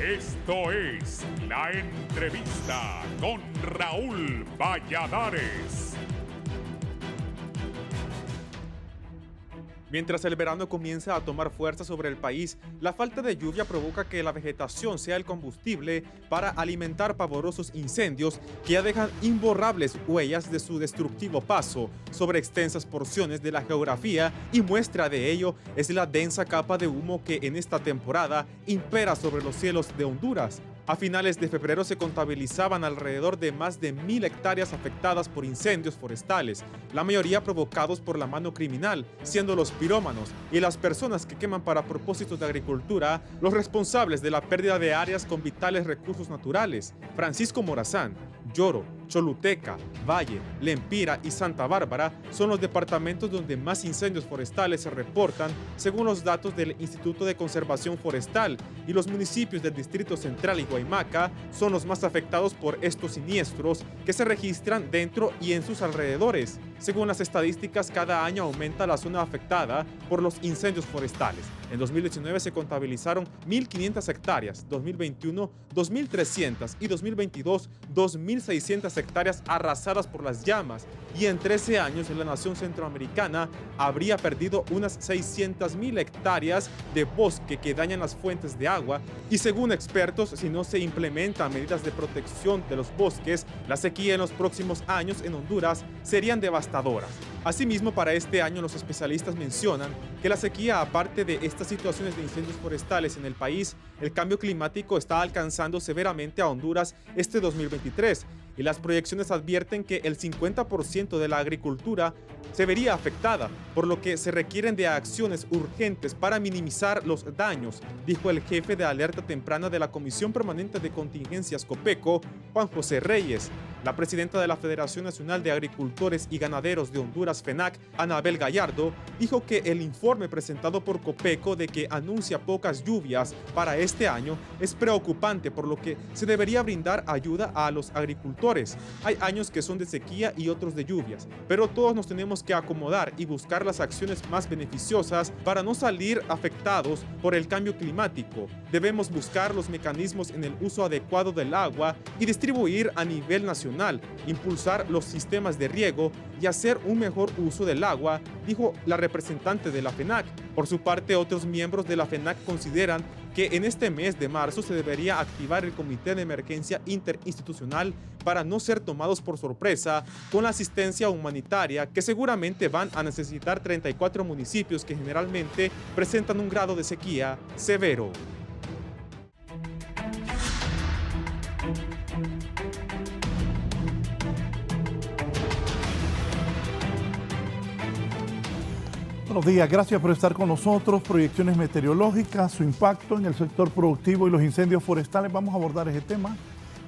Esto es La Entrevista con Raúl Valladares. Mientras el verano comienza a tomar fuerza sobre el país, la falta de lluvia provoca que la vegetación sea el combustible para alimentar pavorosos incendios que ya dejan imborrables huellas de su destructivo paso sobre extensas porciones de la geografía, y muestra de ello es la densa capa de humo que en esta temporada impera sobre los cielos de Honduras. A finales de febrero se contabilizaban alrededor de más de 1000 hectáreas afectadas por incendios forestales, la mayoría provocados por la mano criminal, siendo los pirómanos y las personas que queman para propósitos de agricultura los responsables de la pérdida de áreas con vitales recursos naturales. Francisco Morazán, Yoro, Choluteca, Valle, Lempira y Santa Bárbara son los departamentos donde más incendios forestales se reportan, según los datos del Instituto de Conservación Forestal, y los municipios del Distrito Central y Guaymaca son los más afectados por estos siniestros que se registran dentro y en sus alrededores. Según las estadísticas, cada año aumenta la zona afectada por los incendios forestales. En 2019 se contabilizaron 1.500 hectáreas, 2021 2.300 y 2022 2.600 hectáreas arrasadas por las llamas, y en 13 años la nación centroamericana habría perdido unas 600.000 hectáreas de bosque que dañan las fuentes de agua, y según expertos, si no se implementan medidas de protección de los bosques, la sequía en los próximos años en Honduras serían devastadoras. Asimismo, para este año los especialistas mencionan que la sequía, aparte de estas situaciones de incendios forestales en el país, el cambio climático está alcanzando severamente a Honduras este 2023, y las proyecciones advierten que el 50% de la agricultura se vería afectada, por lo que se requieren de acciones urgentes para minimizar los daños, dijo el jefe de alerta temprana de la Comisión Permanente de Contingencias COPECO, Juan José Reyes. La presidenta de la Federación Nacional de Agricultores y Ganaderos de Honduras, FENAC, Anabel Gallardo, dijo que el informe presentado por COPECO de que anuncia pocas lluvias para este año es preocupante, por lo que se debería brindar ayuda a los agricultores. Hay años que son de sequía y otros de lluvias, pero todos nos tenemos que acomodar y buscar las acciones más beneficiosas para no salir afectados por el cambio climático. Debemos buscar los mecanismos en el uso adecuado del agua y distribuir a nivel nacional, impulsar los sistemas de riego y hacer un mejor uso del agua, dijo la representante de la FENAC. Por su parte, otros miembros de la FENAC consideran que en este mes de marzo se debería activar el Comité de Emergencia Interinstitucional para no ser tomados por sorpresa con la asistencia humanitaria que seguramente van a necesitar 34 municipios que generalmente presentan un grado de sequía severo. Buenos días, gracias por estar con nosotros. Proyecciones meteorológicas, su impacto en el sector productivo y los incendios forestales. Vamos a abordar ese tema.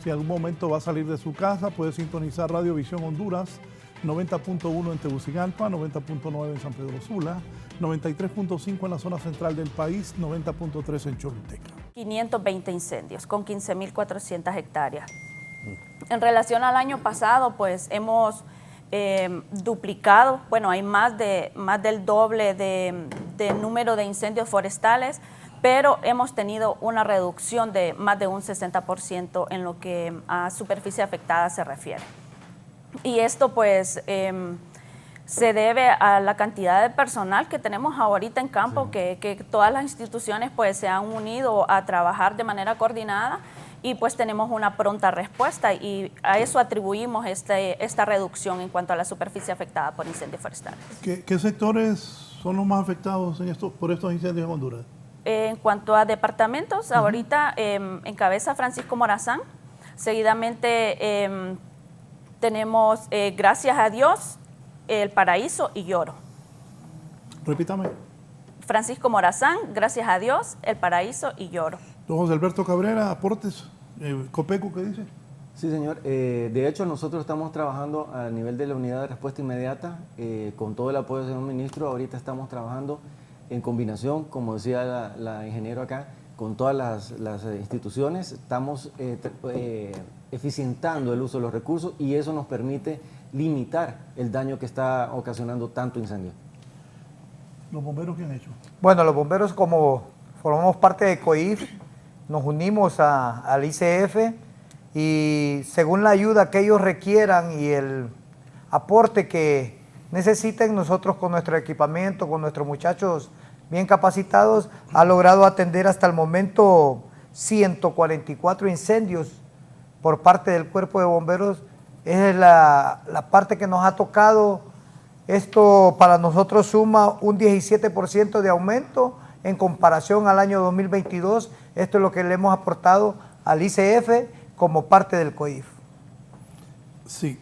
Si en algún momento va a salir de su casa, puede sintonizar Radio Visión Honduras, 90.1 en Tegucigalpa, 90.9 en San Pedro Sula, 93.5 en la zona central del país, 90.3 en Choluteca. 520 incendios con 15.400 hectáreas. En relación al año pasado, pues hemos duplicado, bueno, hay más del doble de número de incendios forestales, pero hemos tenido una reducción de más de un 60% en lo que a superficie afectada se refiere. Y esto pues se debe a la cantidad de personal que tenemos ahorita en campo, sí, que todas las instituciones pues se han unido a trabajar de manera coordinada, y pues tenemos una pronta respuesta, y a eso atribuimos esta reducción en cuanto a la superficie afectada por incendios forestales. ¿Qué sectores son los más afectados por estos incendios en Honduras? En cuanto a departamentos, ahorita encabeza Francisco Morazán, seguidamente tenemos, gracias a Dios, El Paraíso y Yoro. Repítame. Francisco Morazán, gracias a Dios, El Paraíso y Yoro. Don José Alberto Cabrera, aportes. ¿COPECO qué dice? Sí, señor. De hecho, nosotros estamos trabajando a nivel de la Unidad de Respuesta Inmediata, con todo el apoyo del señor ministro. Ahorita estamos trabajando en combinación, como decía la ingeniero acá, con todas las instituciones. Estamos eficientando el uso de los recursos, y eso nos permite limitar el daño que está ocasionando tanto incendio. ¿Los bomberos qué han hecho? Bueno, los bomberos, como formamos parte de COIF, nos unimos al ICF y según la ayuda que ellos requieran y el aporte que necesiten, nosotros con nuestro equipamiento, con nuestros muchachos bien capacitados, ha logrado atender hasta el momento 144 incendios por parte del Cuerpo de Bomberos. Es la parte que nos ha tocado. Esto para nosotros suma un 17% de aumento en comparación al año 2022. Esto es lo que le hemos aportado al ICF como parte del COIF. Sí.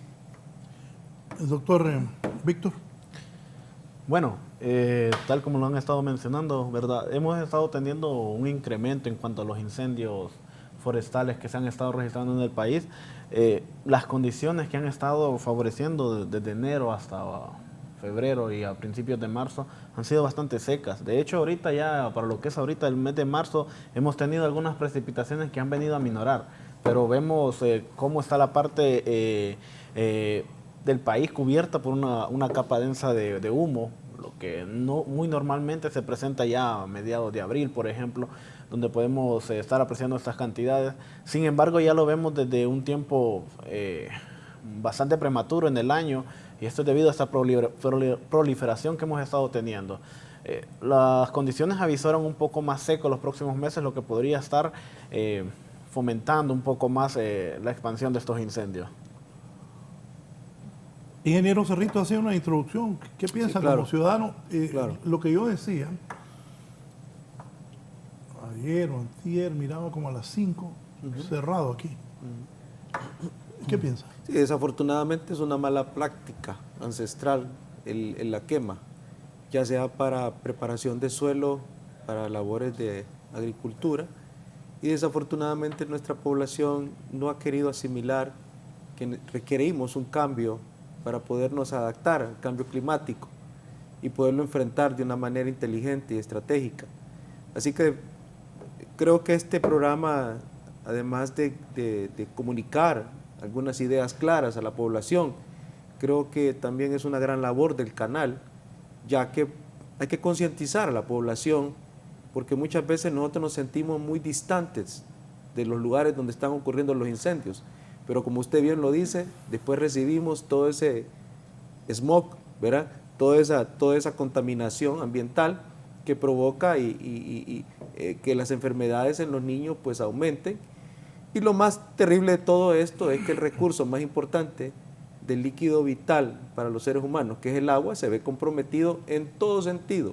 El doctor Víctor. Bueno, tal como lo han estado mencionando, ¿verdad? Hemos estado teniendo un incremento en cuanto a los incendios forestales que se han estado registrando en el país. Las condiciones que han estado favoreciendo desde enero hasta febrero y a principios de marzo han sido bastante secas. De hecho, ahorita ya, para lo que es ahorita el mes de marzo, hemos tenido algunas precipitaciones que han venido a minorar, pero vemos cómo está la parte del país cubierta por una capa densa de humo, lo que no muy normalmente se presenta ya a mediados de abril, por ejemplo, donde podemos estar apreciando estas cantidades. Sin embargo, ya lo vemos desde un tiempo bastante prematuro en el año, y esto es debido a esta proliferación que hemos estado teniendo. Las condiciones avisoran un poco más seco los próximos meses, lo que podría estar fomentando un poco más la expansión de estos incendios. Ingeniero Cerrito, hacía una introducción. ¿Qué piensa como ciudadano? Claro. Lo que yo decía, ayer o antier, miraba como a las 5, cerrado aquí. ¿Qué piensa? Sí, desafortunadamente es una mala práctica ancestral la quema, ya sea para preparación de suelo, para labores de agricultura, y desafortunadamente nuestra población no ha querido asimilar que requerimos un cambio para podernos adaptar al cambio climático y poderlo enfrentar de una manera inteligente y estratégica. Así que creo que este programa, además de comunicar algunas ideas claras a la población, creo que también es una gran labor del canal, ya que hay que concientizar a la población, porque muchas veces nosotros nos sentimos muy distantes de los lugares donde están ocurriendo los incendios, pero como usted bien lo dice, después recibimos todo ese smog, ¿verdad? Toda esa contaminación ambiental que provoca que las enfermedades en los niños pues aumenten. Y lo más terrible de todo esto es que el recurso más importante del líquido vital para los seres humanos, que es el agua, se ve comprometido en todo sentido.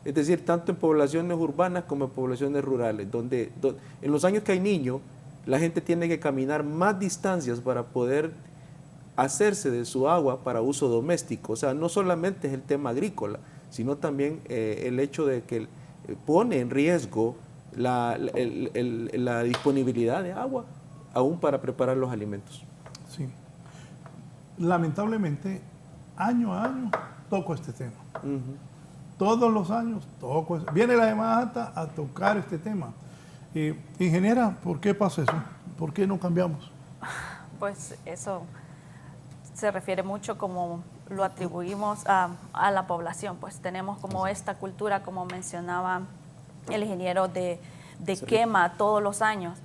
Es decir, tanto en poblaciones urbanas como en poblaciones rurales, donde en los años que hay niños, la gente tiene que caminar más distancias para poder hacerse de su agua para uso doméstico. O sea, no solamente es el tema agrícola, sino también el hecho de que pone en riesgo la disponibilidad de agua, aún para preparar los alimentos. Sí. Lamentablemente, año a año toco este tema. Todos los años toco. Viene la Semana Santa a tocar este tema. Ingeniera, ¿por qué pasa eso? ¿Por qué no cambiamos? Pues eso se refiere mucho como lo atribuimos a la población, pues tenemos como esta cultura, como mencionaba el ingeniero, de quema todos los años.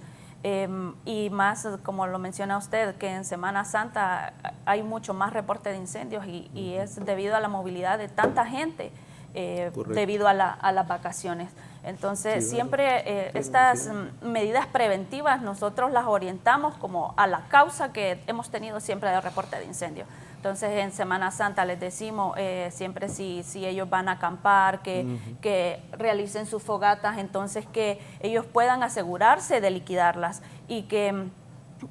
Y más, como lo menciona usted, que en Semana Santa hay mucho más reporte de incendios y es debido a la movilidad de tanta gente, debido a las vacaciones. Entonces, sí, siempre estas medidas preventivas nosotros las orientamos como a la causa que hemos tenido siempre de reporte de incendio. Entonces, en Semana Santa les decimos siempre si ellos van a acampar, que realicen sus fogatas, entonces que ellos puedan asegurarse de liquidarlas y que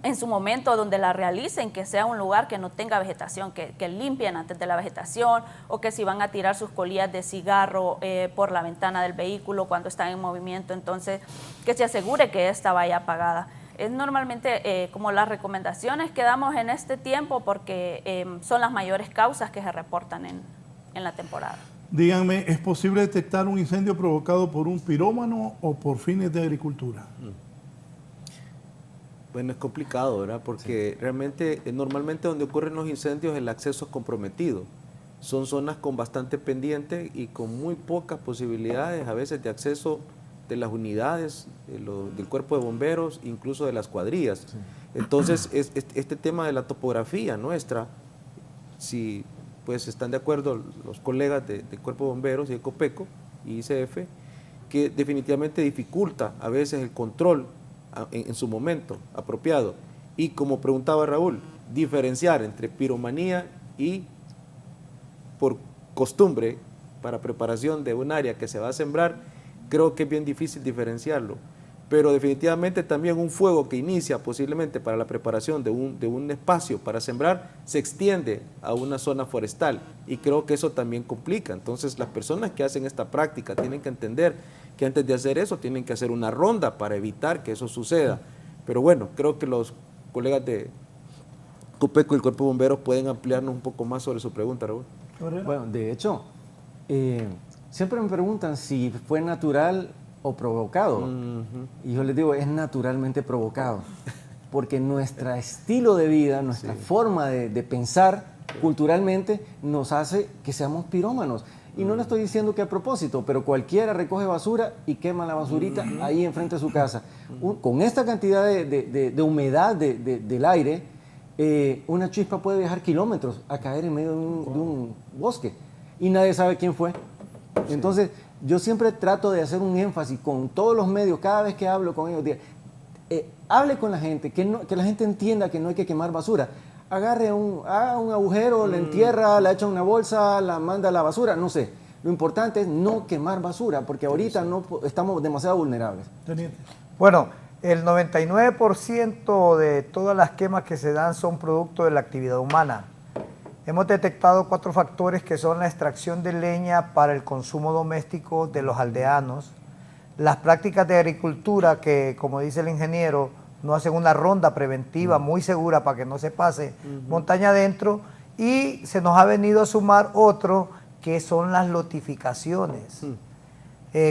en su momento donde la realicen, que sea un lugar que no tenga vegetación, que limpien antes de la vegetación, o que si van a tirar sus colillas de cigarro por la ventana del vehículo cuando están en movimiento, entonces que se asegure que esta vaya apagada. Es normalmente como las recomendaciones que damos en este tiempo porque son las mayores causas que se reportan en la temporada. Díganme, ¿es posible detectar un incendio provocado por un pirómano o por fines de agricultura? Bueno, es complicado, ¿verdad? Porque realmente, normalmente donde ocurren los incendios el acceso es comprometido. Son zonas con bastante pendiente y con muy pocas posibilidades a veces de acceso de las unidades, del cuerpo de bomberos, incluso de las cuadrillas. Sí. Entonces, este tema de la topografía nuestra, si pues están de acuerdo los colegas del cuerpo de bomberos y de Copeco y ICF, que definitivamente dificulta a veces el control en su momento apropiado. Y como preguntaba Raúl, diferenciar entre piromanía y por costumbre para preparación de un área que se va a sembrar, creo que es bien difícil diferenciarlo. Pero definitivamente también un fuego que inicia posiblemente para la preparación de un espacio para sembrar, se extiende a una zona forestal y creo que eso también complica. Entonces las personas que hacen esta práctica tienen que entender que antes de hacer eso tienen que hacer una ronda para evitar que eso suceda. Pero bueno, creo que los colegas de Copeco y el Cuerpo de Bomberos pueden ampliarnos un poco más sobre su pregunta, Raúl. Bueno, de hecho, siempre me preguntan si fue natural o provocado. Y yo les digo, es naturalmente provocado, porque nuestro estilo de vida, nuestra forma de pensar culturalmente nos hace que seamos pirómanos. Y no le estoy diciendo que a propósito, pero cualquiera recoge basura y quema la basurita ahí enfrente de su casa. Con esta cantidad de humedad del aire, una chispa puede viajar kilómetros a caer en medio de un bosque y nadie sabe quién fue. Entonces, yo siempre trato de hacer un énfasis con todos los medios, cada vez que hablo con ellos, hable con la gente, que la gente entienda que no hay que quemar basura. Haga un agujero, la entierra, la echa en una bolsa, la manda a la basura, no sé. Lo importante es no quemar basura, porque ahorita no estamos demasiado vulnerables. Teniente. Bueno, el 99% de todas las quemas que se dan son producto de la actividad humana. Hemos detectado 4 factores que son la extracción de leña para el consumo doméstico de los aldeanos, las prácticas de agricultura que, como dice el ingeniero, no hacen una ronda preventiva muy segura para que no se pase montaña adentro, y se nos ha venido a sumar otro que son las lotificaciones.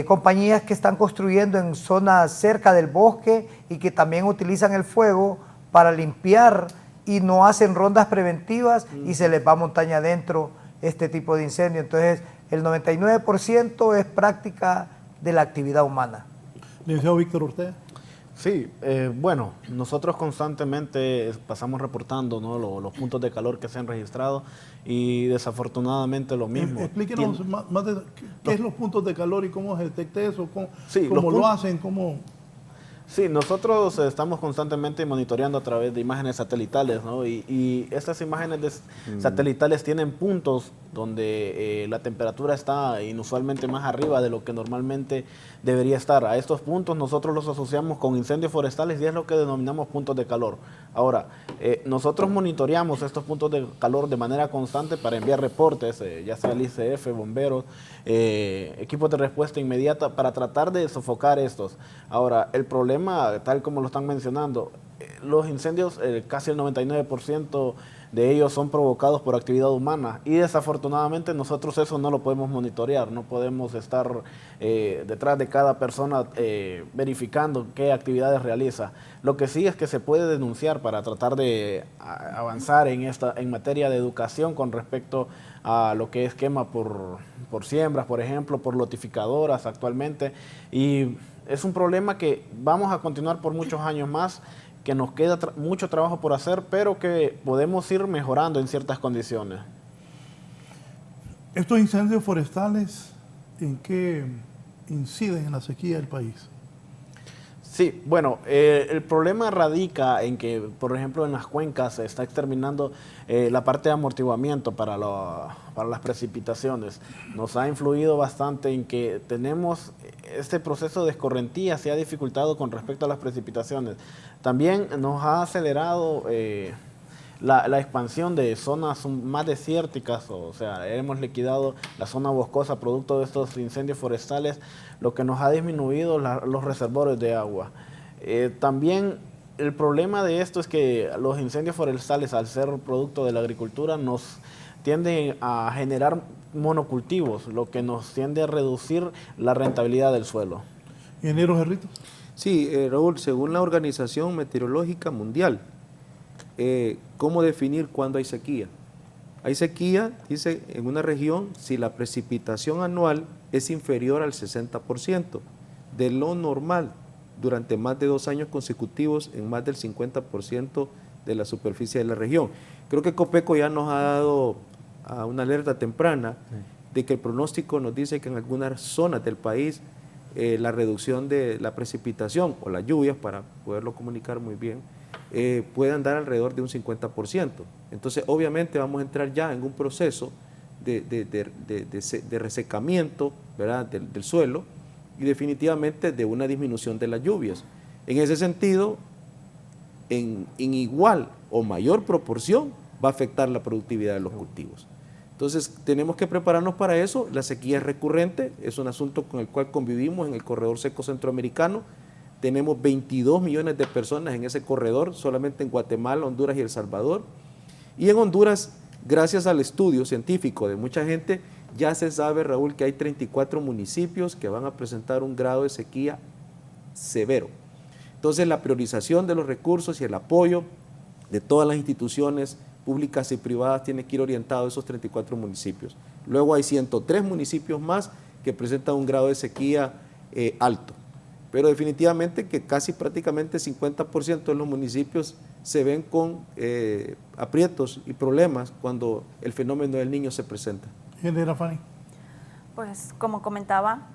Compañías que están construyendo en zonas cerca del bosque y que también utilizan el fuego para limpiar y no hacen rondas preventivas y se les va montaña adentro este tipo de incendio. Entonces, el 99% es práctica de la actividad humana. Licenciado Víctor Ortega. Sí, bueno, nosotros constantemente pasamos reportando, ¿no?, los puntos de calor que se han registrado y desafortunadamente lo mismo. Explíquenos más de qué es los puntos de calor y cómo se detecta eso, sí, cómo lo hacen, cómo... Sí, nosotros estamos constantemente monitoreando a través de imágenes satelitales, ¿no? Y estas imágenes satelitales tienen puntos donde la temperatura está inusualmente más arriba de lo que normalmente debería estar. A estos puntos nosotros los asociamos con incendios forestales y es lo que denominamos puntos de calor. Ahora, nosotros monitoreamos estos puntos de calor de manera constante para enviar reportes, ya sea el ICF, bomberos, equipos de respuesta inmediata, para tratar de sofocar estos. Ahora, el problema, tal como lo están mencionando, los incendios, casi el 99% de ellos son provocados por actividad humana y desafortunadamente nosotros eso no lo podemos monitorear, no podemos estar detrás de cada persona verificando qué actividades realiza. Lo que sí es que se puede denunciar para tratar de avanzar en materia de educación con respecto a lo que es quema por siembras, por ejemplo, por lotificadoras actualmente, y es un problema que vamos a continuar por muchos años más, que nos queda mucho trabajo por hacer, pero que podemos ir mejorando en ciertas condiciones. ¿Estos incendios forestales en qué inciden en la sequía del país? Sí, bueno, el problema radica en que, por ejemplo, en las cuencas se está exterminando la parte de amortiguamiento para las precipitaciones. Nos ha influido bastante en que tenemos este proceso de escorrentía, se ha dificultado con respecto a las precipitaciones. También nos ha acelerado la expansión de zonas más desérticas, o sea, hemos liquidado la zona boscosa producto de estos incendios forestales, lo que nos ha disminuido los reservorios de agua. También el problema de esto es que los incendios forestales, al ser producto de la agricultura, nos tienden a generar monocultivos, lo que nos tiende a reducir la rentabilidad del suelo. Ingeniero Cerritos. Sí, Raúl, según la Organización Meteorológica Mundial, ¿cómo definir cuándo hay sequía? Hay sequía, dice, en una región si la precipitación anual es inferior al 60% de lo normal durante más de 2 años consecutivos en más del 50% de la superficie de la región. Creo que Copeco ya nos ha dado una alerta temprana de que el pronóstico nos dice que en algunas zonas del país la reducción de la precipitación o las lluvias, para poderlo comunicar muy bien, puede andar alrededor de un 50%. Entonces, obviamente vamos a entrar ya en un proceso de resecamiento, ¿verdad?, del suelo, y definitivamente de una disminución de las lluvias. En ese sentido, en igual o mayor proporción va a afectar la productividad de los cultivos. Entonces tenemos que prepararnos para eso. La sequía es recurrente, es un asunto con el cual convivimos en el corredor seco centroamericano. Tenemos 22 millones de personas en ese corredor, solamente en Guatemala, Honduras y El Salvador. Y en Honduras, gracias al estudio científico de mucha gente, ya se sabe, Raúl, que hay 34 municipios que van a presentar un grado de sequía severo. Entonces la priorización de los recursos y el apoyo de todas las instituciones públicas y privadas tiene que ir orientado a esos 34 municipios. Luego hay 103 municipios más que presentan un grado de sequía alto. Pero definitivamente que casi prácticamente 50% de los municipios se ven con aprietos y problemas cuando el fenómeno del Niño se presenta. Ingeniera Fanny. Pues como comentaba,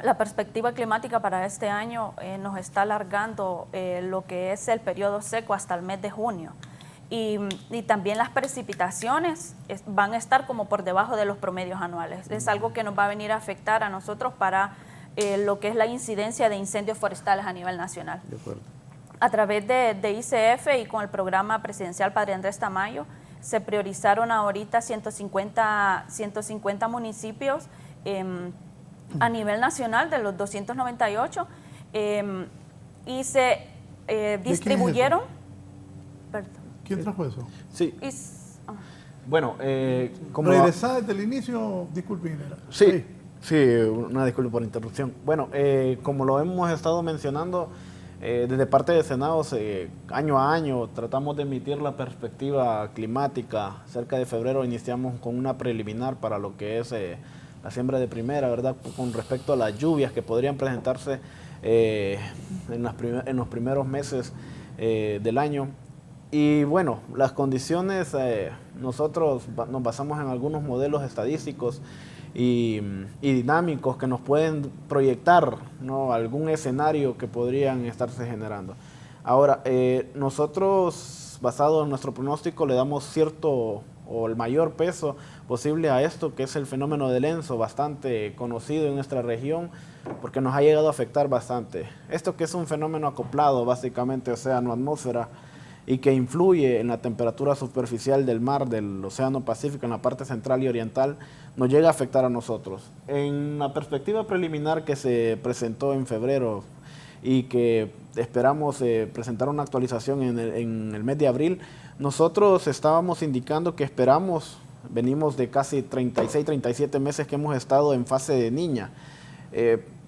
la perspectiva climática para este año nos está alargando lo que es el periodo seco hasta el mes de junio. Y también las precipitaciones van a estar como por debajo de los promedios anuales. Es algo que nos va a venir a afectar a nosotros para lo que es la incidencia de incendios forestales a nivel nacional. De acuerdo. A través de ICF y con el programa presidencial Padre Andrés Tamayo, se priorizaron ahorita 150 municipios a nivel nacional de los 298 y se distribuyeron. ¿Quién trajo eso? Sí. Bueno, como... Regresá desde el inicio, disculpe, ingeniera. Sí, una disculpa por interrupción. Bueno, como lo hemos estado mencionando, desde parte de Senado, año a año, tratamos de emitir la perspectiva climática. Cerca de febrero iniciamos con una preliminar para lo que es la siembra de primera, ¿verdad?, con respecto a las lluvias que podrían presentarse en los primeros meses del año. Y bueno, las condiciones, nosotros nos basamos en algunos modelos estadísticos y dinámicos que nos pueden proyectar, ¿no?, algún escenario que podrían estarse generando. Ahora, nosotros, basado en nuestro pronóstico, le damos cierto o el mayor peso posible a esto, que es el fenómeno del ENSO, bastante conocido en nuestra región, porque nos ha llegado a afectar bastante. Esto que es un fenómeno acoplado, básicamente, océano-atmósfera, y que influye en la temperatura superficial del mar, del Océano Pacífico, en la parte central y oriental, nos llega a afectar a nosotros. En la perspectiva preliminar que se presentó en febrero y que esperamos presentar una actualización en el mes de abril, nosotros estábamos indicando que esperamos, venimos de casi 36, 37 meses que hemos estado en fase de niña.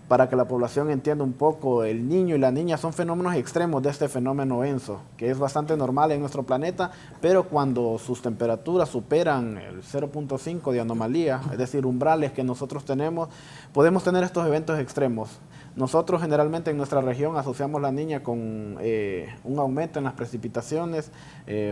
Para que la población entienda un poco, el niño y la niña son fenómenos extremos de este fenómeno ENSO, que es bastante normal en nuestro planeta, pero cuando sus temperaturas superan el 0.5 de anomalía, es decir, umbrales que nosotros tenemos, podemos tener estos eventos extremos. Nosotros generalmente en nuestra región asociamos la niña con un aumento en las precipitaciones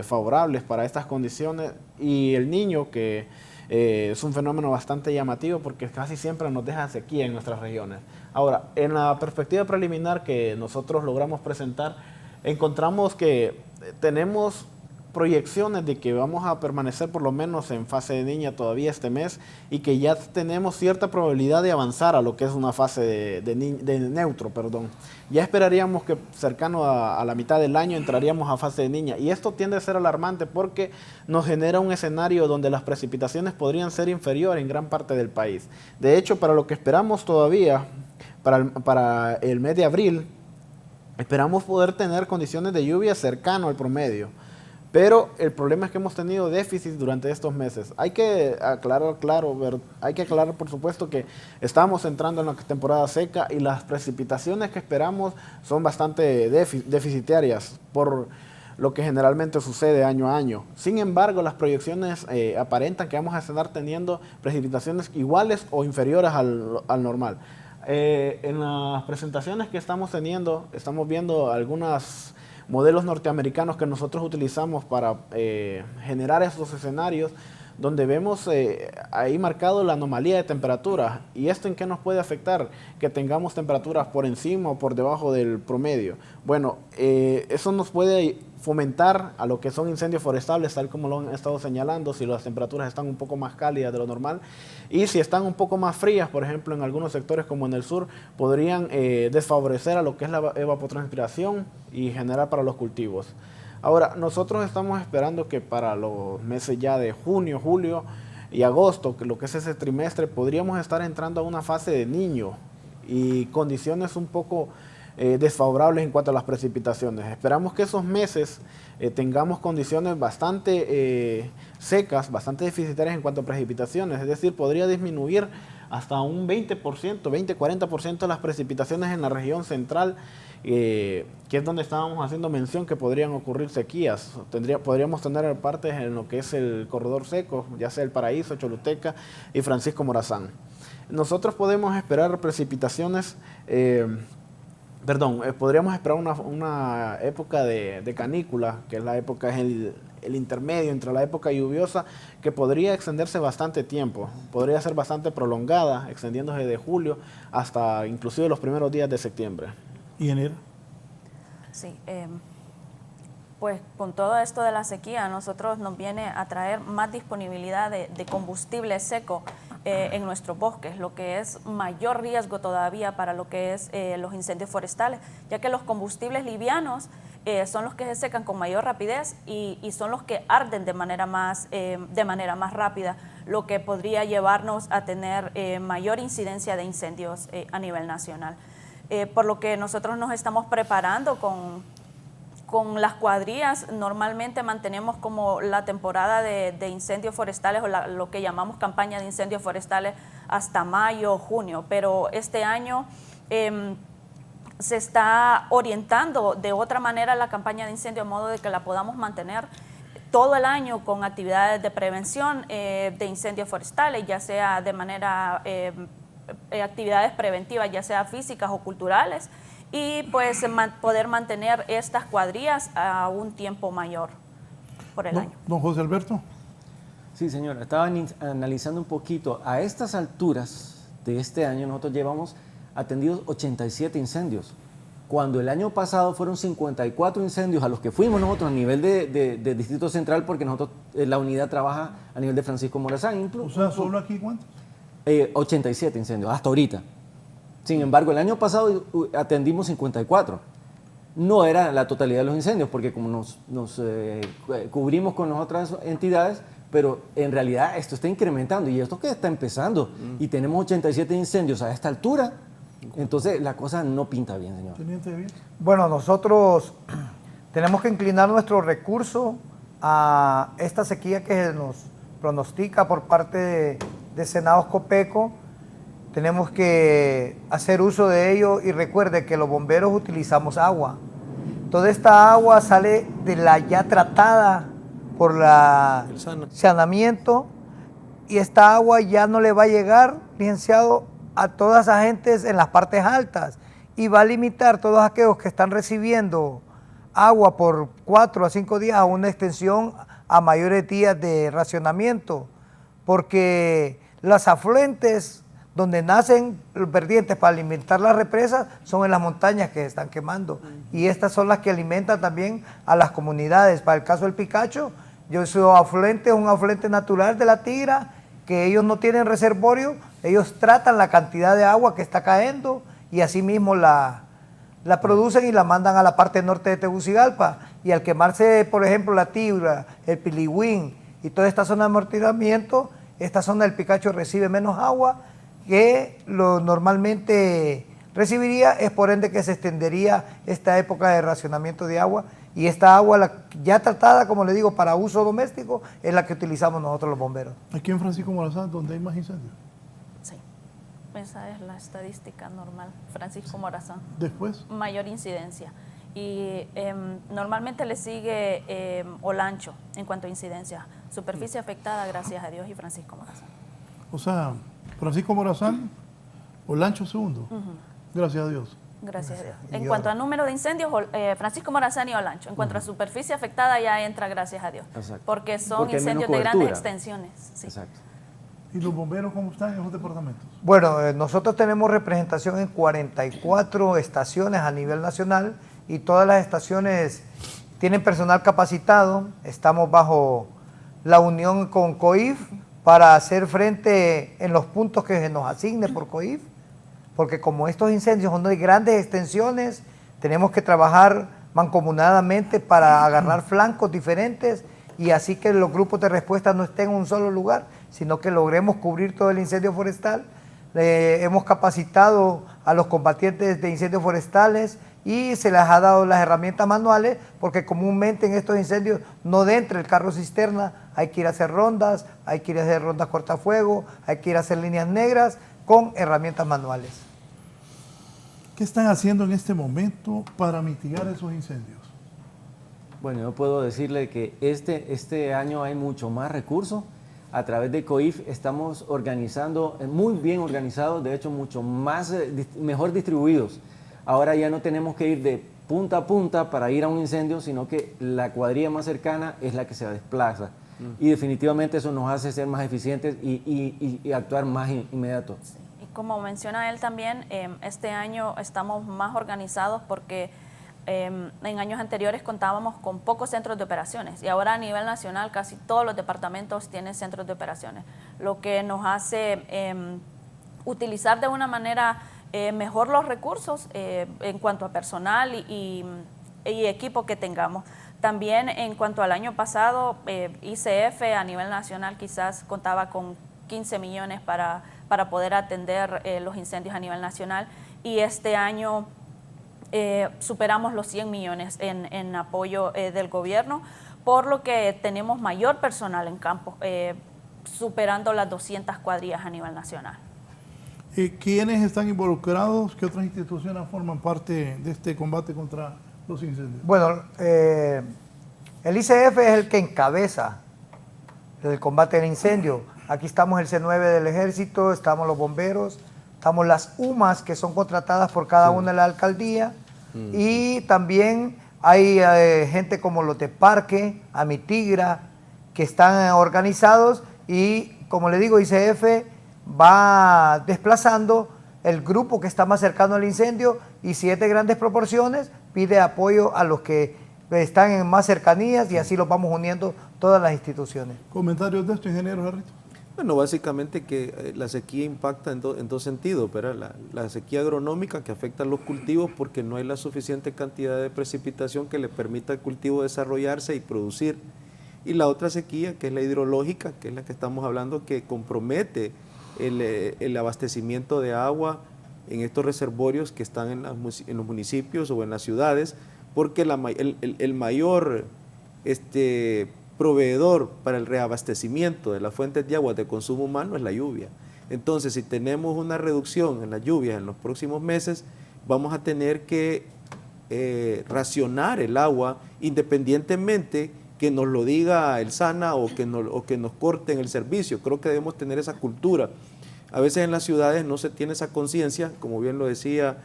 favorables para estas condiciones, y el niño, que es un fenómeno bastante llamativo porque casi siempre nos deja sequía en nuestras regiones. Ahora, en la perspectiva preliminar que nosotros logramos presentar, encontramos que tenemos proyecciones de que vamos a permanecer por lo menos en fase de niña todavía este mes, y que ya tenemos cierta probabilidad de avanzar a lo que es una fase de neutro, perdón. Ya esperaríamos que cercano a la mitad del año entraríamos a fase de niña, y esto tiende a ser alarmante porque nos genera un escenario donde las precipitaciones podrían ser inferiores en gran parte del país. De hecho, para lo que esperamos todavía, para el mes de abril, esperamos poder tener condiciones de lluvia cercano al promedio. Pero el problema es que hemos tenido déficit durante estos meses. Hay que aclarar, por supuesto, que estamos entrando en la temporada seca y las precipitaciones que esperamos son bastante deficitarias por lo que generalmente sucede año a año. Sin embargo, las proyecciones aparentan que vamos a estar teniendo precipitaciones iguales o inferiores al normal. En las presentaciones que estamos teniendo, estamos viendo algunos modelos norteamericanos que nosotros utilizamos para generar esos escenarios, donde vemos ahí marcado la anomalía de temperatura. ¿Y esto en qué nos puede afectar? Que tengamos temperaturas por encima o por debajo del promedio. Bueno, eso nos puede fomentar a lo que son incendios forestales, tal como lo han estado señalando, si las temperaturas están un poco más cálidas de lo normal, y si están un poco más frías, por ejemplo, en algunos sectores como en el sur, podrían desfavorecer a lo que es la evapotranspiración y generar para los cultivos. Ahora, nosotros estamos esperando que para los meses ya de junio, julio y agosto, que lo que es ese trimestre, podríamos estar entrando a una fase de Niño y condiciones un poco desfavorables en cuanto a las precipitaciones. Esperamos que esos meses tengamos condiciones bastante secas, bastante deficitarias en cuanto a precipitaciones, es decir, podría disminuir hasta un 20%, 20-40% de las precipitaciones en la región central, que es donde estábamos haciendo mención que podrían ocurrir sequías. Podríamos tener partes en lo que es el corredor seco, ya sea El Paraíso, Choluteca y Francisco Morazán. Nosotros podemos esperar precipitaciones, podríamos esperar una época de canícula, que es la época, es el intermedio entre la época lluviosa, que podría extenderse bastante tiempo, podría ser bastante prolongada, extendiéndose de julio hasta inclusive los primeros días de septiembre. ¿Y Yanira? Sí, pues con todo esto de la sequía, a nosotros nos viene a traer más disponibilidad de combustible seco en nuestros bosques, lo que es mayor riesgo todavía para lo que es los incendios forestales, ya que los combustibles livianos son los que se secan con mayor rapidez y son los que arden de manera más rápida, lo que podría llevarnos a tener mayor incidencia de incendios a nivel nacional. Por lo que nosotros nos estamos preparando con las cuadrillas. Normalmente mantenemos como la temporada de incendios forestales o lo que llamamos campaña de incendios forestales hasta mayo o junio, pero este año se está orientando de otra manera la campaña de incendio, de modo de que la podamos mantener todo el año con actividades de prevención de incendios forestales, ya sea de manera actividades preventivas, ya sea físicas o culturales, y pues poder mantener estas cuadrillas a un tiempo mayor por el año. Don José Alberto. Sí, señora, estaba analizando un poquito. A estas alturas de este año nosotros llevamos atendidos 87 incendios, cuando el año pasado fueron 54 incendios a los que fuimos nosotros a nivel de Distrito Central, porque nosotros, la unidad trabaja a nivel de Francisco Morazán. Incluso, O sea, ¿solo aquí cuántos? 87 incendios, hasta ahorita. Sin embargo, el año pasado atendimos 54. No era la totalidad de los incendios, porque como nos cubrimos con las otras entidades, pero en realidad esto está incrementando y esto que está empezando. Y tenemos 87 incendios a esta altura, entonces la cosa no pinta bien, señor. Teniente bien. Bueno, nosotros tenemos que inclinar nuestro recurso a esta sequía que nos pronostica por parte de Senados Copeco. Tenemos que hacer uso de ello y recuerde que los bomberos utilizamos agua. Toda esta agua sale de la ya tratada por el saneamiento, y esta agua ya no le va a llegar, licenciado, a todas las gentes en las partes altas, y va a limitar a todos aquellos que están recibiendo agua por 4 a 5 días a una extensión a mayores días de racionamiento, porque las afluentes donde nacen los vertientes para alimentar las represas son en las montañas que se están quemando, y estas son las que alimentan también a las comunidades. Para el caso del Picacho, su afluente es un afluente natural de la Tigra, que ellos no tienen reservorio, ellos tratan la cantidad de agua que está cayendo y así mismo la producen y la mandan a la parte norte de Tegucigalpa, y al quemarse, por ejemplo, la Tigra, el Pilihuín y toda esta zona de amortiguamiento, esta zona del Picacho recibe menos agua que lo normalmente recibiría, es por ende que se extendería esta época de racionamiento de agua, y esta agua ya tratada, como le digo, para uso doméstico, es la que utilizamos nosotros los bomberos. Aquí en Francisco Morazán, donde hay más incendios. Sí, esa es la estadística normal. Francisco Morazán. Después. Mayor incidencia. Y normalmente le sigue Olancho en cuanto a incidencia. Superficie afectada, gracias a Dios, y Francisco Morazán. O sea, Francisco Morazán Olancho segundo. Gracias a Dios. Gracias a Dios. En cuanto a número de incendios, Francisco Morazán y Olancho. En cuanto a superficie afectada, ya entra gracias a Dios. Exacto. Porque son Porque hay menos incendios de grandes cobertura. extensiones. Sí. Exacto. ¿Y los bomberos cómo están en esos departamentos? Bueno, nosotros tenemos representación en 44 estaciones a nivel nacional y todas las estaciones tienen personal capacitado. Estamos bajo la unión con COIF para hacer frente en los puntos que se nos asigne por COIF, porque como estos incendios son de grandes extensiones, tenemos que trabajar mancomunadamente para agarrar flancos diferentes y así que los grupos de respuesta no estén en un solo lugar, sino que logremos cubrir todo el incendio forestal. Hemos capacitado a los combatientes de incendios forestales y se les ha dado las herramientas manuales, porque comúnmente en estos incendios no dentro del carro cisterna, hay que ir a hacer rondas, hay que ir a hacer rondas cortafuego, hay que ir a hacer líneas negras con herramientas manuales. ¿Qué están haciendo en este momento para mitigar esos incendios? Bueno, yo puedo decirle que este año hay mucho más recursos. A través de COIF estamos organizando, muy bien organizados, de hecho mucho más, mejor distribuidos. Ahora ya no tenemos que ir de punta a punta para ir a un incendio, sino que la cuadrilla más cercana es la que se desplaza. Y definitivamente eso nos hace ser más eficientes y actuar más inmediato. Sí. Y como menciona él también, este año estamos más organizados porque en años anteriores contábamos con pocos centros de operaciones y ahora a nivel nacional casi todos los departamentos tienen centros de operaciones, lo que nos hace utilizar de una manera mejor los recursos en cuanto a personal y equipo que tengamos. También en cuanto al año pasado, ICF a nivel nacional quizás contaba con 15 millones para poder atender los incendios a nivel nacional y este año superamos los 100 millones en apoyo del gobierno, por lo que tenemos mayor personal en campo, superando las 200 cuadrillas a nivel nacional. ¿Quiénes están involucrados? ¿Qué otras instituciones forman parte de este combate contra los incendios? Bueno, el ICF es el que encabeza el combate del incendio. Aquí estamos el C9 del Ejército, estamos los bomberos, estamos las UMAS que son contratadas por cada una de la alcaldía y también hay gente como los de Parque, Amitigra, que están organizados y como le digo, ICF va desplazando el grupo que está más cercano al incendio y si es de grandes proporciones, pide apoyo a los que están en más cercanías y así los vamos uniendo todas las instituciones. ¿Comentarios de esto, ingeniero Jarrito? Bueno, básicamente que la sequía impacta en dos sentidos, ¿verdad? La sequía agronómica que afecta a los cultivos porque no hay la suficiente cantidad de precipitación que le permita al cultivo desarrollarse y producir. Y la otra sequía, que es la hidrológica, que es la que estamos hablando, que compromete el abastecimiento de agua en estos reservorios que están en los municipios o en las ciudades, porque el mayor proveedor para el reabastecimiento de las fuentes de agua de consumo humano es la lluvia. Entonces, si tenemos una reducción en las lluvias en los próximos meses, vamos a tener que racionar el agua independientemente que nos lo diga el SANA o que nos corten el servicio. Creo que debemos tener esa cultura. A veces en las ciudades no se tiene esa conciencia, como bien lo decía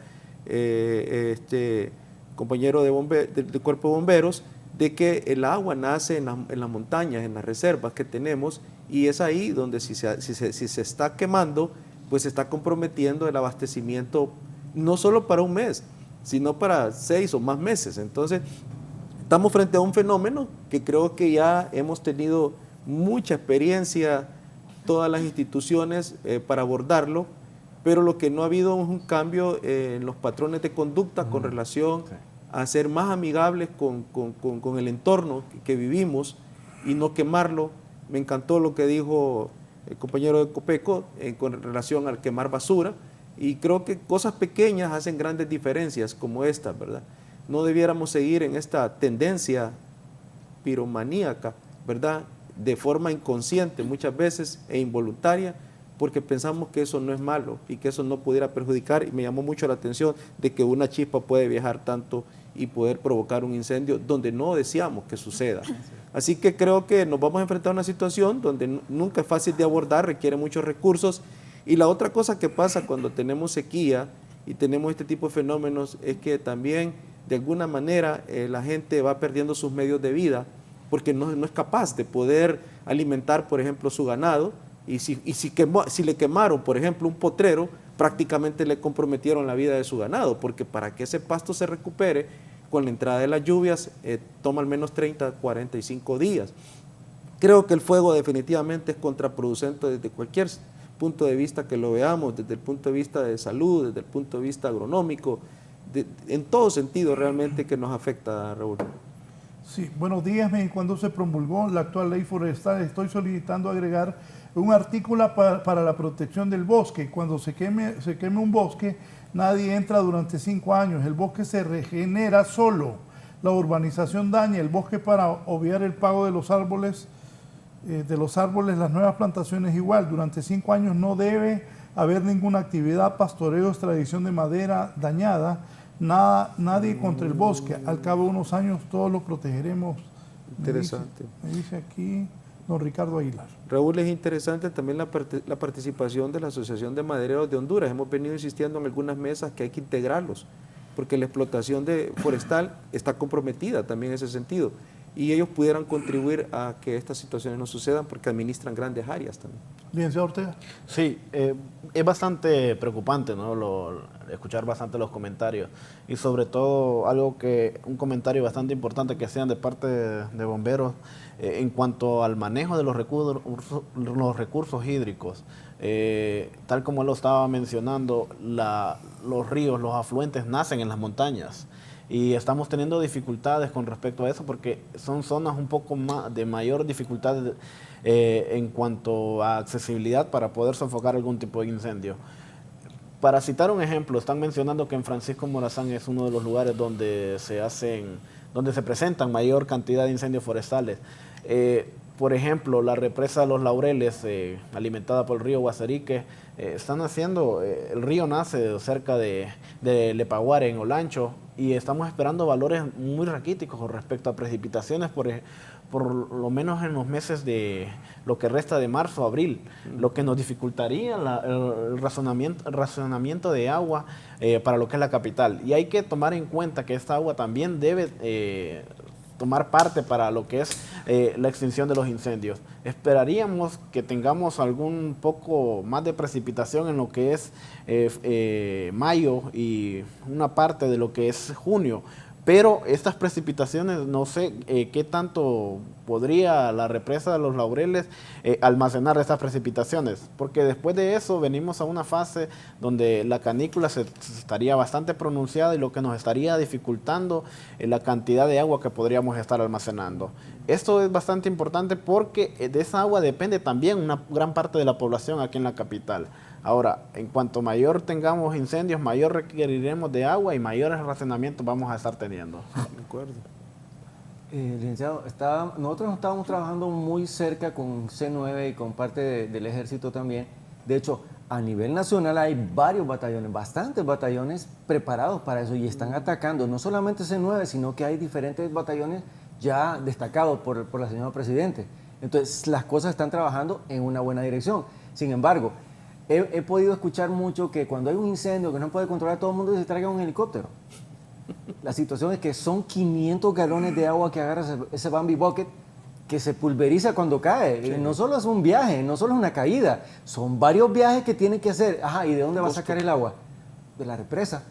compañero del Cuerpo de Bomberos, de que el agua nace en las montañas, en las reservas que tenemos, y es ahí donde si se está quemando, pues se está comprometiendo el abastecimiento no solo para un mes, sino para 6 o más meses. Entonces, estamos frente a un fenómeno que creo que ya hemos tenido mucha experiencia todas las instituciones para abordarlo, pero lo que no ha habido es un cambio en los patrones de conducta con relación a ser más amigables con el entorno que vivimos y no quemarlo. Me encantó lo que dijo el compañero de Copeco con relación al quemar basura, y creo que cosas pequeñas hacen grandes diferencias como esta, ¿verdad? No debiéramos seguir en esta tendencia piromaníaca, ¿verdad?, de forma inconsciente muchas veces e involuntaria, porque pensamos que eso no es malo y que eso no pudiera perjudicar, y me llamó mucho la atención de que una chispa puede viajar tanto y poder provocar un incendio donde no deseamos que suceda. Así que creo que nos vamos a enfrentar a una situación donde nunca es fácil de abordar, requiere muchos recursos, Y la otra cosa que pasa cuando tenemos sequía y tenemos este tipo de fenómenos es que también de alguna manera la gente va perdiendo sus medios de vida porque no es capaz de poder alimentar, por ejemplo, su ganado, y si le quemaron, por ejemplo, un potrero, prácticamente le comprometieron la vida de su ganado, porque para que ese pasto se recupere, con la entrada de las lluvias, toma al menos 30, 45 días. Creo que el fuego definitivamente es contraproducente desde cualquier punto de vista que lo veamos, desde el punto de vista de salud, desde el punto de vista agronómico, en todo sentido realmente que nos afecta, Raúl. Sí, buenos días. Cuando se promulgó la actual ley forestal, estoy solicitando agregar un artículo para la protección del bosque. Cuando se queme un bosque, nadie entra durante 5 años. El bosque se regenera solo. La urbanización daña el bosque para obviar el pago de los árboles. Las nuevas plantaciones igual. Durante 5 años no debe haber ninguna actividad, pastoreo, extracción de madera dañada. Nadie contra el bosque. Al cabo de unos años todos lo protegeremos. Interesante. Me dice aquí don Ricardo Aguilar. Raúl, es interesante también la participación de la Asociación de Madereros de Honduras. Hemos venido insistiendo en algunas mesas que hay que integrarlos, porque la explotación forestal está comprometida también en ese sentido. Y ellos pudieran contribuir a que estas situaciones no sucedan porque administran grandes áreas también. Licenciado Ortega. Sí, es bastante preocupante, ¿no? Escuchar bastante los comentarios y sobre todo un comentario bastante importante que hacían de parte de bomberos en cuanto al manejo de los recursos hídricos. Tal como él lo estaba mencionando, los ríos, los afluentes nacen en las montañas. Y estamos teniendo dificultades con respecto a eso porque son zonas un poco más de mayor dificultad en cuanto a accesibilidad para poder sofocar algún tipo de incendio. Para citar un ejemplo, están mencionando que en Francisco Morazán es uno de los lugares donde se presentan mayor cantidad de incendios forestales. Por ejemplo, la represa de Los Laureles, alimentada por el río Guasarique, el río nace cerca de Lepaguare, en Olancho, y estamos esperando valores muy raquíticos con respecto a precipitaciones, por lo menos en los meses de lo que resta de marzo, abril, lo que nos dificultaría el racionamiento de agua para lo que es la capital. Y hay que tomar en cuenta que esta agua también debe tomar parte para lo que es la extinción de los incendios. Esperaríamos que tengamos algún poco más de precipitación en lo que es mayo y una parte de lo que es junio, pero estas precipitaciones no sé qué tanto podría la represa de Los Laureles almacenar estas precipitaciones, porque después de eso venimos a una fase donde la canícula estaría bastante pronunciada y lo que nos estaría dificultando la cantidad de agua que podríamos estar almacenando. Esto es bastante importante porque de esa agua depende también una gran parte de la población aquí en la capital. Ahora, en cuanto mayor tengamos incendios, mayor requeriremos de agua y mayores racionamientos vamos a estar teniendo. De acuerdo. Licenciado, nosotros estábamos trabajando muy cerca con C9 y con parte del ejército también. De hecho, a nivel nacional hay varios batallones, bastantes batallones preparados para eso y están atacando, no solamente C9, sino que hay diferentes batallones ya destacados por la señora Presidente. Entonces, las cosas están trabajando en una buena dirección. Sin embargo, he podido escuchar mucho que cuando hay un incendio que no puede controlar, todo el mundo se traiga un helicóptero. La situación es que son 500 galones de agua que agarra ese Bambi Bucket que se pulveriza cuando cae. Sí. No solo es un viaje, no solo es una caída, son varios viajes que tienen que hacer. Ajá, ¿y de dónde va a sacar el agua? De la represa.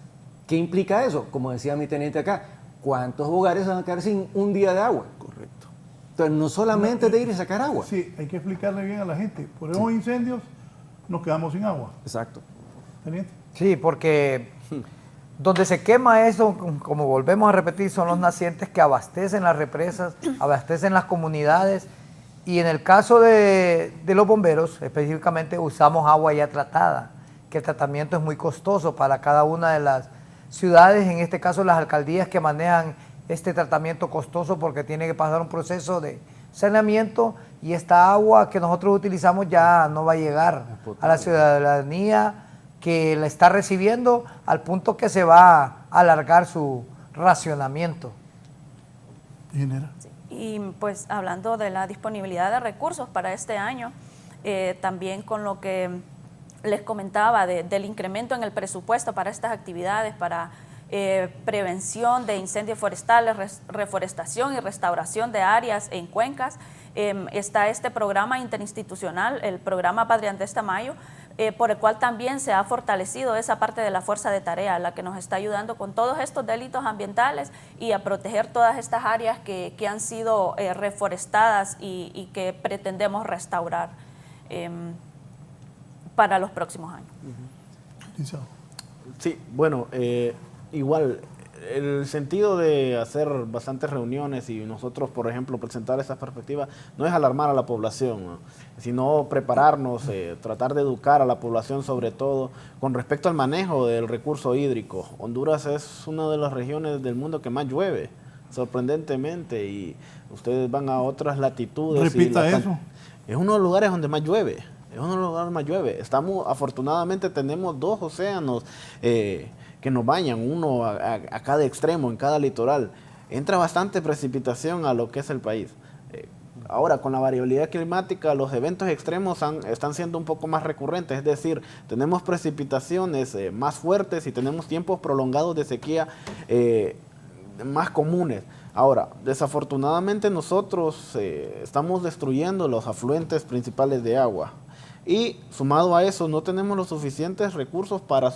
¿Qué implica eso? Como decía mi teniente acá, ¿cuántos hogares van a quedar sin un día de agua? Correcto. Entonces, no solamente es de ir y sacar agua. Sí, hay que explicarle bien a la gente. Por esos incendios nos quedamos sin agua. Exacto. ¿Teniente? Sí, porque donde se quema eso, como volvemos a repetir, son los nacientes que abastecen las represas, abastecen las comunidades. Y en el caso de los bomberos, específicamente usamos agua ya tratada, que el tratamiento es muy costoso para cada una de las ciudades, en este caso las alcaldías que manejan este tratamiento costoso porque tiene que pasar un proceso de saneamiento y esta agua que nosotros utilizamos ya no va a llegar a la ciudadanía que la está recibiendo al punto que se va a alargar su racionamiento. Ingeniera. Y pues hablando de la disponibilidad de recursos para este año, también con lo que les comentaba del incremento en el presupuesto para estas actividades, para prevención de incendios forestales, reforestación y restauración de áreas en cuencas. Está este programa interinstitucional, el programa Patria Antes Tamayo, por el cual también se ha fortalecido esa parte de la fuerza de tarea, la que nos está ayudando con todos estos delitos ambientales y a proteger todas estas áreas que han sido reforestadas y que pretendemos restaurar para los próximos años. Sí, bueno, igual, el sentido de hacer bastantes reuniones y nosotros, por ejemplo, presentar esas perspectivas, no es alarmar a la población, ¿no?, sino prepararnos, tratar de educar a la población sobre todo con respecto al manejo del recurso hídrico. Honduras es una de las regiones del mundo que más llueve, sorprendentemente, y ustedes van a otras latitudes. Repita eso. Es uno de los lugares donde más llueve. Es uno de los lugares más llueve. Afortunadamente tenemos 2 océanos que nos bañan, uno a cada extremo, en cada litoral. Entra bastante precipitación a lo que es el país. Ahora, con la variabilidad climática, los eventos extremos están siendo un poco más recurrentes, es decir, tenemos precipitaciones más fuertes y tenemos tiempos prolongados de sequía más comunes. Ahora, desafortunadamente nosotros estamos destruyendo los afluentes principales de agua. Y sumado a eso, no tenemos los suficientes recursos para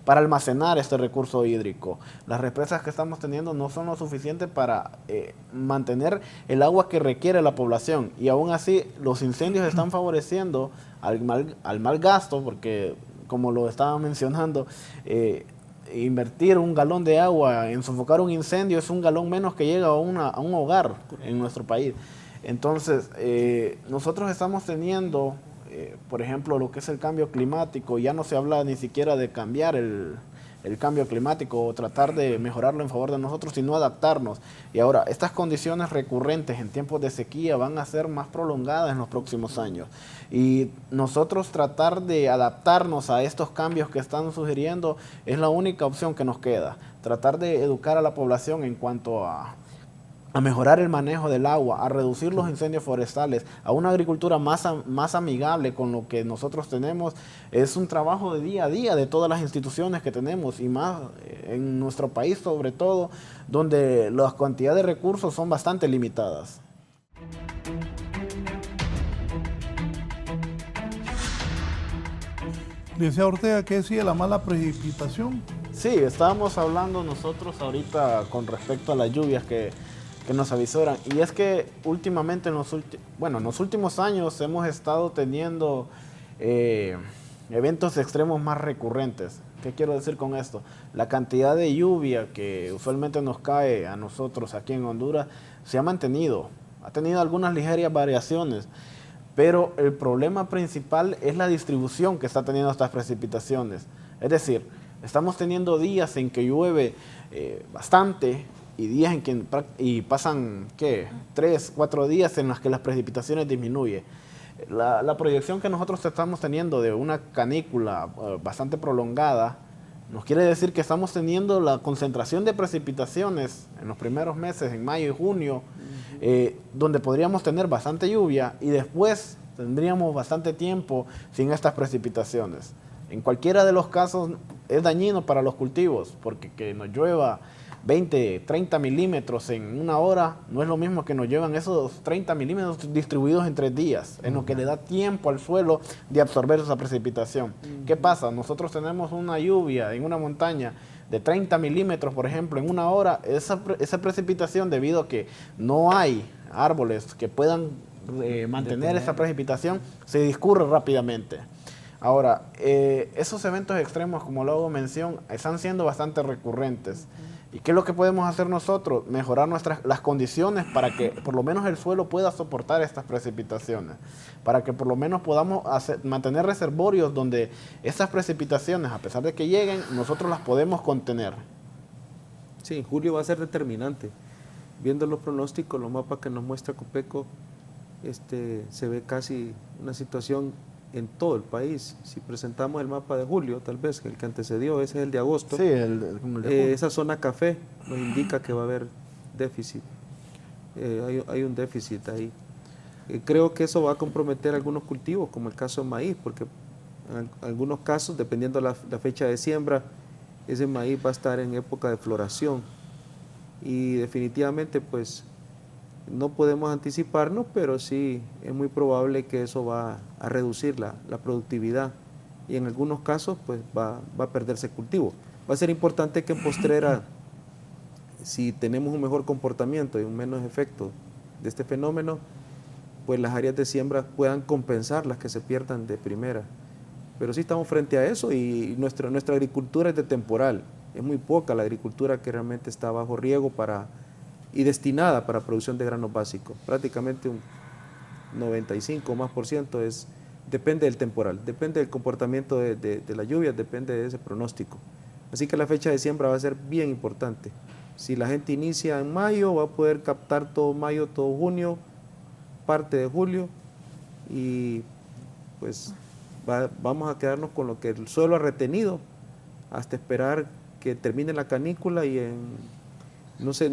almacenar este recurso hídrico. Las represas que estamos teniendo no son lo suficiente para mantener el agua que requiere la población. Y aún así, los incendios están favoreciendo al mal gasto, porque, como lo estaba mencionando, invertir un galón de agua en sofocar un incendio es un galón menos que llega a un hogar en nuestro país. Entonces, nosotros estamos teniendo, por ejemplo, lo que es el cambio climático. Ya no se habla ni siquiera de cambiar el cambio climático o tratar de mejorarlo en favor de nosotros, sino adaptarnos. Y ahora, estas condiciones recurrentes en tiempos de sequía van a ser más prolongadas en los próximos años. Y nosotros tratar de adaptarnos a estos cambios que están sugiriendo es la única opción que nos queda. Tratar de educar a la población en cuanto a mejorar el manejo del agua, a reducir los incendios forestales, a una agricultura más amigable con lo que nosotros tenemos. Es un trabajo de día a día de todas las instituciones que tenemos, y más en nuestro país sobre todo, donde la cantidad de recursos son bastante limitadas. Licenciado Ortega, ¿qué decía la mala precipitación? Sí, estábamos hablando nosotros ahorita con respecto a las lluvias que nos avisoran, y es que últimamente en los últimos años hemos estado teniendo eventos extremos más recurrentes. ¿Qué quiero decir con esto? La cantidad de lluvia que usualmente nos cae a nosotros aquí en Honduras se ha mantenido, ha tenido algunas ligeras variaciones, pero el problema principal es la distribución que está teniendo estas precipitaciones. Es decir, estamos teniendo días en que llueve bastante, y días en que pasan, ¿qué?, 3, 4 días en los que las precipitaciones disminuyen. La proyección que nosotros estamos teniendo de una canícula bastante prolongada nos quiere decir que estamos teniendo la concentración de precipitaciones en los primeros meses, en mayo y junio, donde podríamos tener bastante lluvia, y después tendríamos bastante tiempo sin estas precipitaciones. En cualquiera de los casos es dañino para los cultivos, porque que nos llueva 20, 30 milímetros en una hora no es lo mismo que nos llevan esos 30 milímetros distribuidos en 3 días, en lo que le da tiempo al suelo de absorber esa precipitación. ¿Qué pasa? Nosotros tenemos una lluvia en una montaña de 30 milímetros, por ejemplo, en una hora. Esa precipitación, debido a que no hay árboles que puedan mantener esa precipitación, se discurre rápidamente. Ahora, esos eventos extremos, como lo hago mención, están siendo bastante recurrentes. ¿Y qué es lo que podemos hacer nosotros? Mejorar las condiciones para que por lo menos el suelo pueda soportar estas precipitaciones, para que por lo menos podamos mantener reservorios donde estas precipitaciones, a pesar de que lleguen, nosotros las podemos contener. Sí, julio va a ser determinante. Viendo los pronósticos, los mapas que nos muestra Copeco, se ve casi una situación en todo el país. Si presentamos el mapa de julio, tal vez el que antecedió, ese es el de agosto. Sí, el de julio. Esa zona café nos indica que va a haber déficit. Hay un déficit ahí. Creo que eso va a comprometer algunos cultivos, como el caso de maíz, porque En algunos casos, dependiendo la fecha de siembra, ese maíz va a estar en época de floración. Y definitivamente, pues, no podemos anticiparnos, pero sí es muy probable que eso va a reducir la productividad. Y en algunos casos, pues, va a perderse cultivo. Va a ser importante que en postrera, si tenemos un mejor comportamiento y un menos efecto de este fenómeno, pues las áreas de siembra puedan compensar las que se pierdan de primera. Pero sí estamos frente a eso y nuestra agricultura es de temporal. Es muy poca la agricultura que realmente está bajo riego y destinada para producción de granos básicos. Prácticamente un 95% más depende del temporal, depende del comportamiento de la lluvia, depende de ese pronóstico. Así que la fecha de siembra va a ser bien importante. Si la gente inicia en mayo, va a poder captar todo mayo, todo junio, parte de julio, y pues vamos a quedarnos con lo que el suelo ha retenido hasta esperar que termine la canícula y no sé,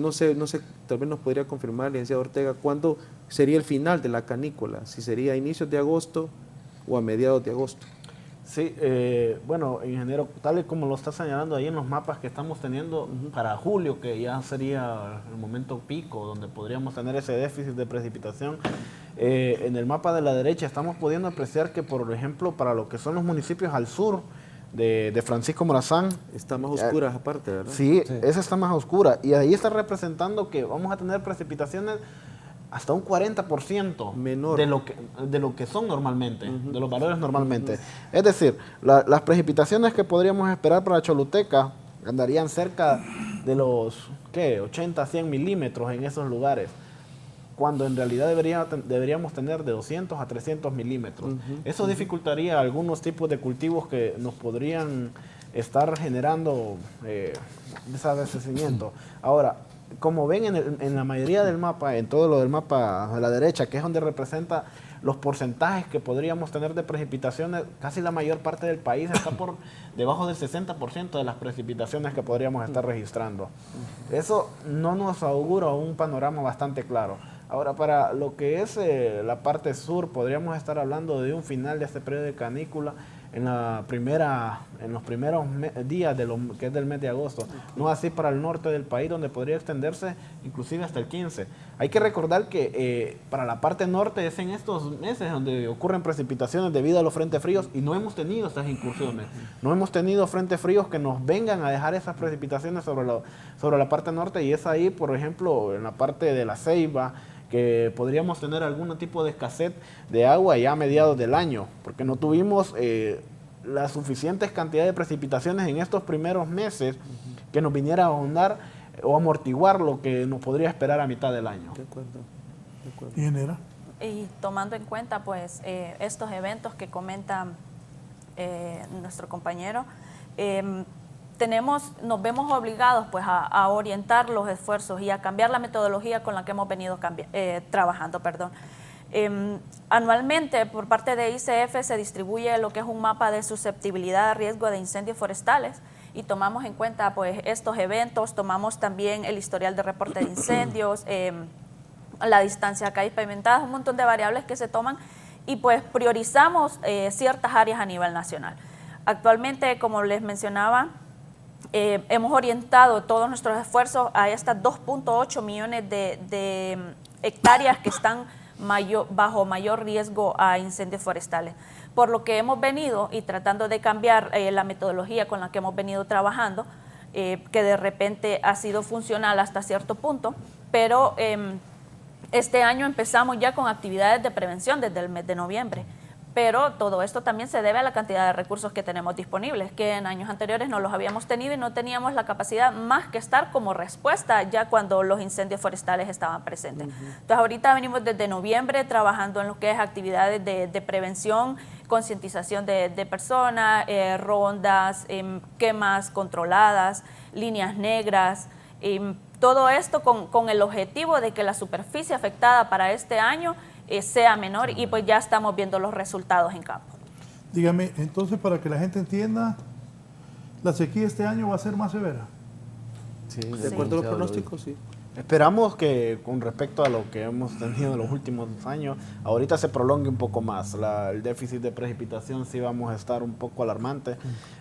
tal vez nos podría confirmar el licenciado Ortega cuándo sería el final de la canícula, si sería a inicios de agosto o a mediados de agosto. Sí, bueno, ingeniero, tal y como lo está señalando ahí en los mapas que estamos teniendo para julio, que ya sería el momento pico donde podríamos tener ese déficit de precipitación, en el mapa de la derecha estamos pudiendo apreciar que, por ejemplo, para lo que son los municipios al sur de Francisco Morazán, está más oscura esa parte, ¿verdad? Sí, esa está más oscura y ahí está representando que vamos a tener precipitaciones hasta un 40% menor de lo que son normalmente, de los valores normalmente. Es decir, las precipitaciones que podríamos esperar para Choluteca andarían cerca de los 80 a 100 milímetros en esos lugares, cuando en realidad deberíamos tener de 200 a 300 milímetros. Eso dificultaría algunos tipos de cultivos que nos podrían estar generando desabastecimiento. Ahora, como ven en la mayoría del mapa, en todo lo del mapa a la derecha, que es donde representa los porcentajes que podríamos tener de precipitaciones, casi la mayor parte del país está por debajo del 60% de las precipitaciones que podríamos estar registrando. Eso no nos augura un panorama bastante claro. Ahora, para lo que es la parte sur, podríamos estar hablando de un final de este periodo de canícula en los primeros días que es del mes de agosto. No así para el norte del país, donde podría extenderse inclusive hasta el 15. Hay que recordar que para la parte norte es en estos meses donde ocurren precipitaciones debido a los frentes fríos y no hemos tenido estas incursiones. No hemos tenido frentes fríos que nos vengan a dejar esas precipitaciones sobre la parte norte, y es ahí, por ejemplo, en la parte de la Ceiba, que podríamos tener algún tipo de escasez de agua ya a mediados del año, porque no tuvimos las suficientes cantidades de precipitaciones en estos primeros meses que nos viniera a ahondar o amortiguar lo que nos podría esperar a mitad del año. De acuerdo. Ingeniera. Y tomando en cuenta pues estos eventos que comenta nuestro compañero, nos vemos obligados pues a orientar los esfuerzos y a cambiar la metodología con la que hemos venido trabajando. Anualmente por parte de ICF se distribuye lo que es un mapa de susceptibilidad a riesgo de incendios forestales y tomamos en cuenta pues estos eventos, tomamos también el historial de reporte de incendios, la distancia a calles pavimentadas, un montón de variables que se toman y pues priorizamos ciertas áreas a nivel nacional. Actualmente, como les mencionaba, hemos orientado todos nuestros esfuerzos a estas 2.8 millones de hectáreas que están bajo mayor riesgo a incendios forestales. Por lo que hemos venido y tratando de cambiar la metodología con la que hemos venido trabajando, que de repente ha sido funcional hasta cierto punto, pero este año empezamos ya con actividades de prevención desde el mes de noviembre. Pero todo esto también se debe a la cantidad de recursos que tenemos disponibles, que en años anteriores no los habíamos tenido y no teníamos la capacidad más que estar como respuesta ya cuando los incendios forestales estaban presentes. Entonces ahorita venimos desde noviembre trabajando en lo que es actividades de prevención, concientización de personas, rondas, quemas controladas, líneas negras, todo esto con el objetivo de que la superficie afectada para este año sea menor y pues ya estamos viendo los resultados en campo. Dígame, entonces para que la gente entienda, ¿la sequía este año va a ser más severa? Sí, de acuerdo a los pronósticos, sí. Esperamos que con respecto a lo que hemos tenido en los últimos años, ahorita se prolongue un poco más. El déficit de precipitación sí vamos a estar un poco alarmante.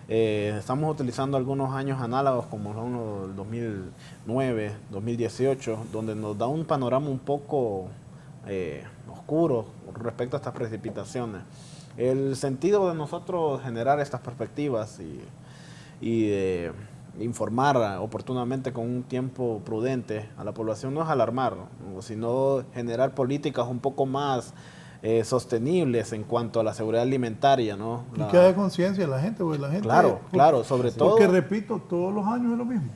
Estamos utilizando algunos años análogos como son los 2009, 2018, donde nos da un panorama un poco oscuro respecto a estas precipitaciones. El sentido de nosotros generar estas perspectivas y informar oportunamente con un tiempo prudente a la población no es alarmar, sino generar políticas un poco más sostenibles en cuanto a la seguridad alimentaria, ¿no? Y que haya conciencia la gente, porque la gente... Claro, sobre todo... Porque repito, todos los años es lo mismo.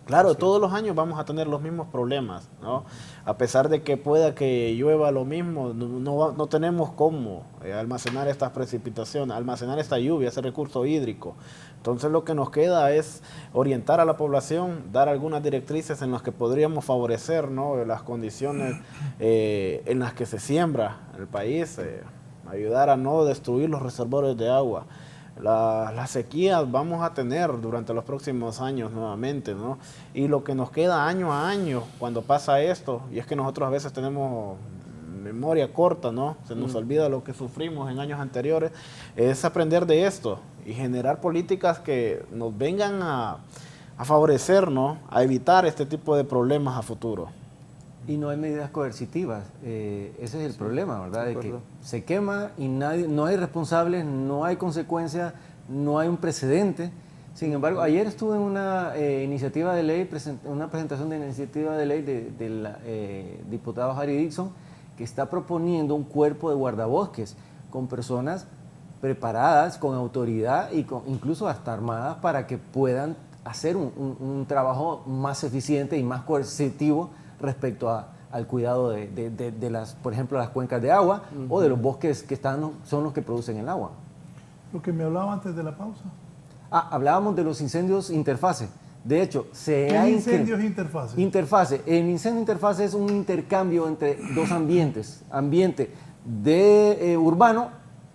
Claro, todos los años vamos a tener los mismos problemas, ¿no? A pesar de que pueda que llueva lo mismo, no tenemos cómo almacenar estas precipitaciones, almacenar esta lluvia, ese recurso hídrico. Entonces lo que nos queda es orientar a la población, dar algunas directrices en las que podríamos favorecer, ¿no?, las condiciones en las que se siembra el país, ayudar a no destruir los reservorios de agua. Las sequías vamos a tener durante los próximos años nuevamente, ¿no? Y lo que nos queda año a año cuando pasa esto, y es que nosotros a veces tenemos memoria corta, ¿no? Se nos olvida lo que sufrimos en años anteriores, es aprender de esto y generar políticas que nos vengan a favorecer, ¿no?, a evitar este tipo de problemas a futuro. Y no hay medidas coercitivas, ese es el problema, ¿verdad? De que se quema y no hay responsables, no hay consecuencias, no hay un precedente. Sin embargo, ayer estuve en una iniciativa de ley, una presentación de iniciativa de ley del diputado Harry Dixon, que está proponiendo un cuerpo de guardabosques con personas preparadas, con autoridad y incluso hasta armadas para que puedan hacer un trabajo más eficiente y más coercitivo respecto al cuidado de las, por ejemplo, las cuencas de agua o de los bosques que son los que producen el agua. Lo que me hablaba antes de la pausa. Hablábamos de los incendios interfase. De hecho, ¿qué incendios interfase? Interfase. El incendio interfase es un intercambio entre dos ambientes. Ambiente de urbano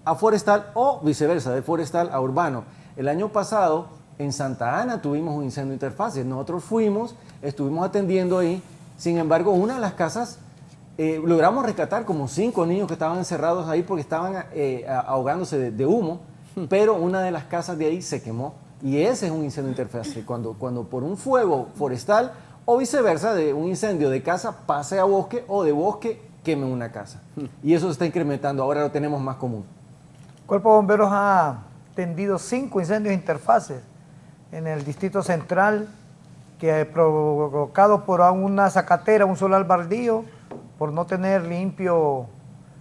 a forestal o viceversa, de forestal a urbano. El año pasado en Santa Ana tuvimos un incendio interfase. Nosotros estuvimos atendiendo ahí. Sin embargo, una de las casas, logramos rescatar como 5 niños que estaban encerrados ahí porque estaban ahogándose de humo, pero una de las casas de ahí se quemó. Y ese es un incendio interfase, cuando por un fuego forestal o viceversa, de un incendio de casa pase a bosque o de bosque queme una casa. Y eso se está incrementando, ahora lo tenemos más común. El Cuerpo de Bomberos ha atendido 5 incendios interfaces en el Distrito Central, que provocado por una zacatera, un solar baldío, por no tener limpio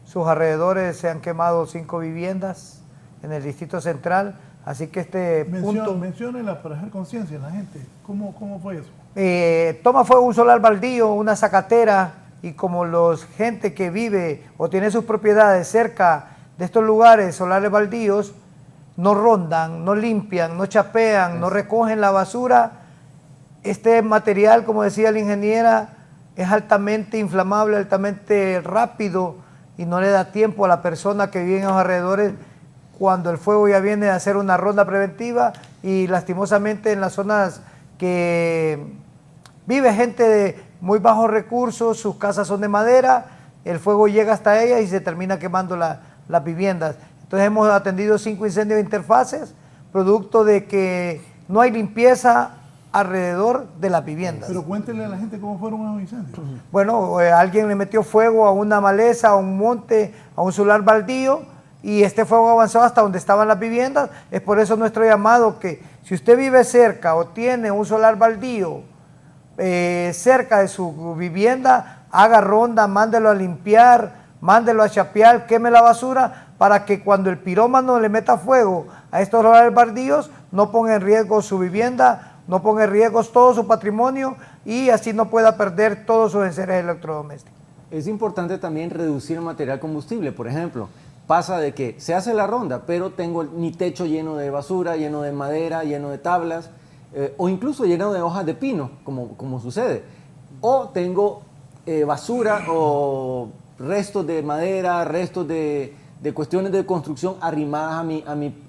sus alrededores, se han quemado 5 viviendas en el Distrito Central, así que Menciónela para hacer conciencia en la gente. ¿Cómo fue eso? Toma fuego un solar baldío, una zacatera, y como los gente que vive o tiene sus propiedades cerca de estos lugares, solares baldíos, no rondan, no limpian, no chapean, no recogen la basura. Este material, como decía la ingeniera, es altamente inflamable, altamente rápido y no le da tiempo a la persona que vive en los alrededores cuando el fuego ya viene a hacer una ronda preventiva, y lastimosamente en las zonas que vive gente de muy bajos recursos, sus casas son de madera, el fuego llega hasta ellas y se termina quemando las viviendas. Entonces hemos atendido 5 incendios de interfaces, producto de que no hay limpieza alrededor de las viviendas. Pero cuéntenle a la gente cómo fueron esos incendios. Bueno, alguien le metió fuego a una maleza, a un monte, a un solar baldío, y este fuego avanzó hasta donde estaban las viviendas. Es por eso nuestro llamado, que si usted vive cerca o tiene un solar baldío cerca de su vivienda, haga ronda, mándelo a limpiar, mándelo a chapear, queme la basura, para que cuando el pirómano le meta fuego a estos solares baldíos, no ponga en riesgo su vivienda, no ponga en riesgo todo su patrimonio, y así no pueda perder todos sus enseres electrodomésticos. Es importante también reducir el material combustible. Por ejemplo, pasa de que se hace la ronda, pero tengo mi techo lleno de basura, lleno de madera, lleno de tablas, o incluso lleno de hojas de pino, como sucede. O tengo basura o restos de madera, restos de cuestiones de construcción arrimadas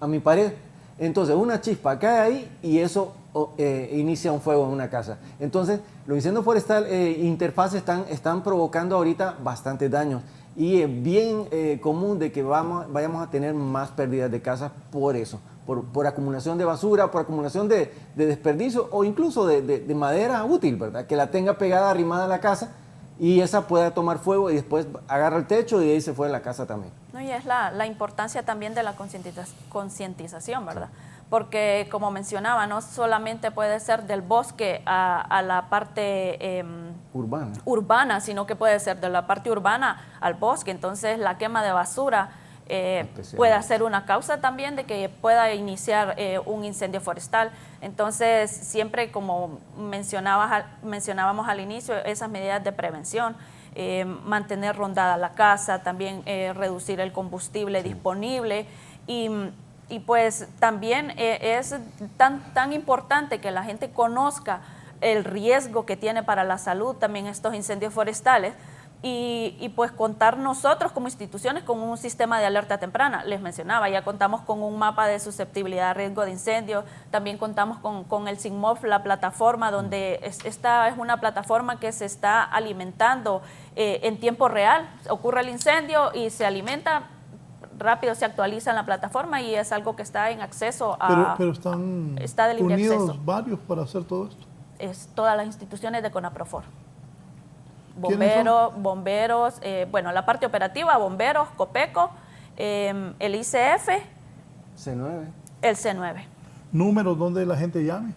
a mi pared. Entonces, una chispa cae ahí y eso inicia un fuego en una casa. Entonces, los incendios forestales interfaces están provocando ahorita bastantes daños. Y es bien común de que vayamos a tener más pérdidas de casas por eso, por acumulación de basura, por acumulación de desperdicio o incluso de madera útil, ¿verdad? Que la tenga pegada, arrimada a la casa y esa pueda tomar fuego y después agarra el techo y ahí se fue la casa también. No, y es la importancia también de la concientización, ¿verdad? Porque como mencionaba, no solamente puede ser del bosque a la parte urbana, sino que puede ser de la parte urbana al bosque. Entonces la quema de basura puede ser una causa también de que pueda iniciar un incendio forestal. Entonces siempre, como mencionábamos al inicio, esas medidas de prevención, mantener rondada la casa, también reducir el combustible disponible y pues también es tan importante que la gente conozca el riesgo que tiene para la salud también estos incendios forestales y pues contar nosotros como instituciones con un sistema de alerta temprana. Les mencionaba, ya contamos con un mapa de susceptibilidad a riesgo de incendio, también contamos con el SIGMOF, la plataforma donde esta es una plataforma que se está alimentando en tiempo real. Ocurre el incendio y se alimenta rápido, se actualiza en la plataforma y es algo que está en acceso a... Pero están está de libre unidos acceso. varios para hacer todo esto. Es todas las instituciones de CONAPROFOR. Bomberos, bueno, la parte operativa, bomberos, COPECO, el ICF, C9. el C9. ¿Números donde la gente llame?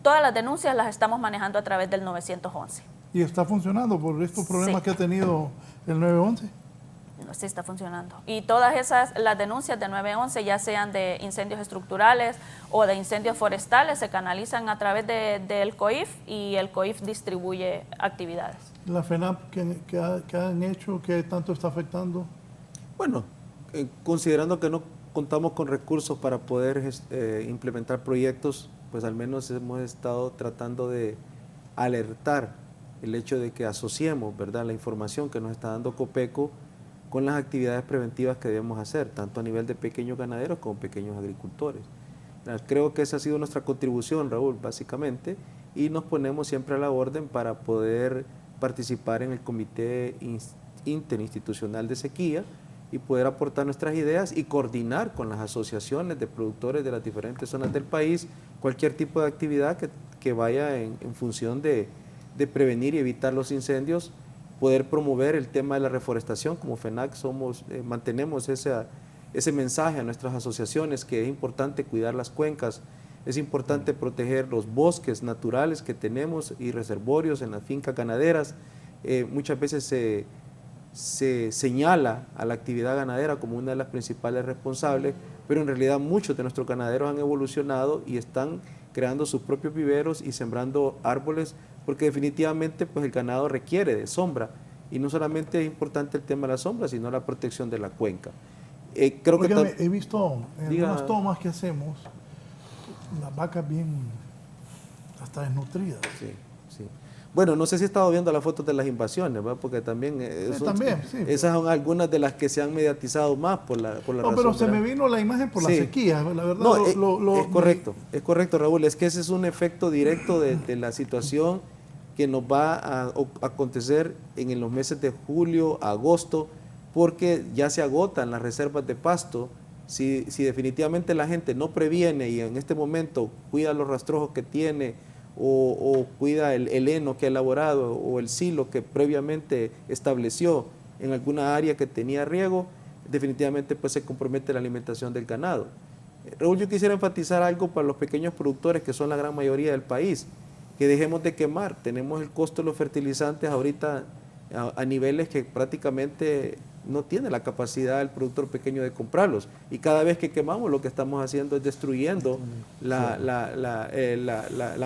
Todas las denuncias las estamos manejando a través del 911. ¿Y está funcionando por estos problemas Sí. que ha tenido el 911? Sí está funcionando. Y todas las denuncias de 911, ya sean de incendios estructurales o de incendios forestales, se canalizan a través del COIF y el COIF distribuye actividades. ¿La FENAP que han hecho, qué tanto está afectando? Bueno, considerando que no contamos con recursos para poder implementar proyectos, pues al menos hemos estado tratando de alertar el hecho de que asociemos, ¿verdad?, la información que nos está dando COPECO con las actividades preventivas que debemos hacer, tanto a nivel de pequeños ganaderos como pequeños agricultores. Creo que esa ha sido nuestra contribución, Raúl, básicamente, y nos ponemos siempre a la orden para poder participar en el Comité Interinstitucional de Sequía y poder aportar nuestras ideas y coordinar con las asociaciones de productores de las diferentes zonas del país cualquier tipo de actividad que vaya en función de prevenir y evitar los incendios, poder promover el tema de la reforestación. Como FENAC mantenemos ese mensaje a nuestras asociaciones que es importante cuidar las cuencas, es importante proteger los bosques naturales que tenemos y reservorios en las fincas ganaderas. Muchas veces se señala a la actividad ganadera como una de las principales responsables, pero en realidad muchos de nuestros ganaderos han evolucionado y están creando sus propios viveros y sembrando árboles, porque definitivamente pues el ganado requiere de sombra y no solamente es importante el tema de la sombra, sino la protección de la cuenca. Creo Óigame, que he visto en algunas tomas que hacemos las vacas bien hasta desnutridas. Sí, sí. Bueno, no sé si he estado viendo las fotos de las invasiones, ¿verdad? Porque también, sí, esas son algunas de las que se han mediatizado más por la razón. No, pero se me vino la imagen por la sequía, la verdad. No, es correcto, Raúl, es que ese es un efecto directo de la situación que nos va a acontecer en los meses de julio, agosto, porque ya se agotan las reservas de pasto. Si definitivamente la gente no previene y en este momento cuida los rastrojos que tiene o cuida el heno que ha elaborado o el silo que previamente estableció en alguna área que tenía riego, definitivamente pues se compromete la alimentación del ganado. Raúl, yo quisiera enfatizar algo para los pequeños productores que son la gran mayoría del país, que dejemos de quemar. Tenemos el costo de los fertilizantes ahorita a niveles que prácticamente no tiene la capacidad el productor pequeño de comprarlos, y cada vez que quemamos lo que estamos haciendo es destruyendo la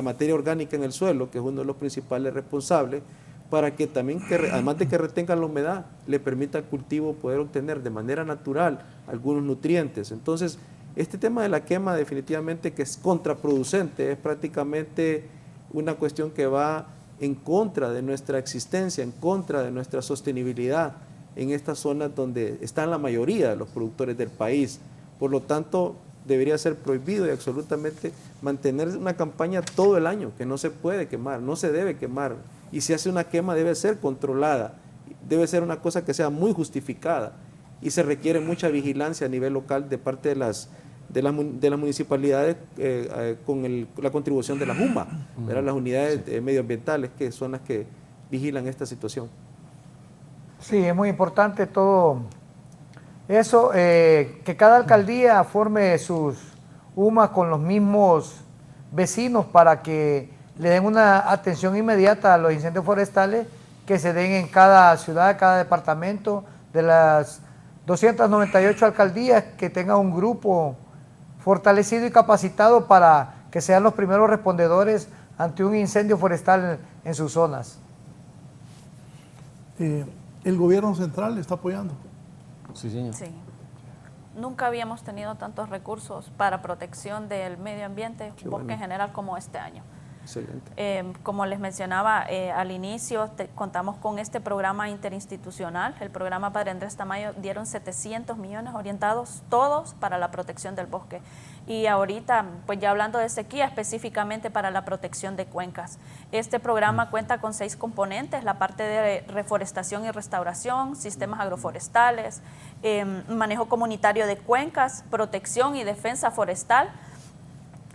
materia orgánica en el suelo, que es uno de los principales responsables, para que también, además de que retengan la humedad, le permita al cultivo poder obtener de manera natural algunos nutrientes. Entonces, este tema de la quema definitivamente que es contraproducente, es prácticamente una cuestión que va en contra de nuestra existencia, en contra de nuestra sostenibilidad en estas zonas donde están la mayoría de los productores del país. Por lo tanto, debería ser prohibido y absolutamente mantener una campaña todo el año, que no se puede quemar, no se debe quemar. Y si hace una quema debe ser controlada, debe ser una cosa que sea muy justificada y se requiere mucha vigilancia a nivel local de parte de las municipalidades con la contribución de la JUMA, las unidades medioambientales, que son las que vigilan esta situación. Sí, es muy importante todo eso, que cada alcaldía forme sus UMA con los mismos vecinos para que le den una atención inmediata a los incendios forestales que se den en cada ciudad, cada departamento de las 298 alcaldías, que tenga un grupo fortalecido y capacitado para que sean los primeros respondedores ante un incendio forestal en sus zonas. ¿El gobierno central está apoyando? Sí, señor. Sí. Nunca habíamos tenido tantos recursos para protección del medio ambiente, bosque en general, como este año. Excelente. Como les mencionaba al inicio, contamos con este programa interinstitucional. El programa Padre Andrés Tamayo dieron 700 millones orientados todos para la protección del bosque. Y ahorita, pues ya hablando de sequía, específicamente para la protección de cuencas. Este programa cuenta con 6 componentes: la parte de reforestación y restauración, sistemas agroforestales, manejo comunitario de cuencas, protección y defensa forestal,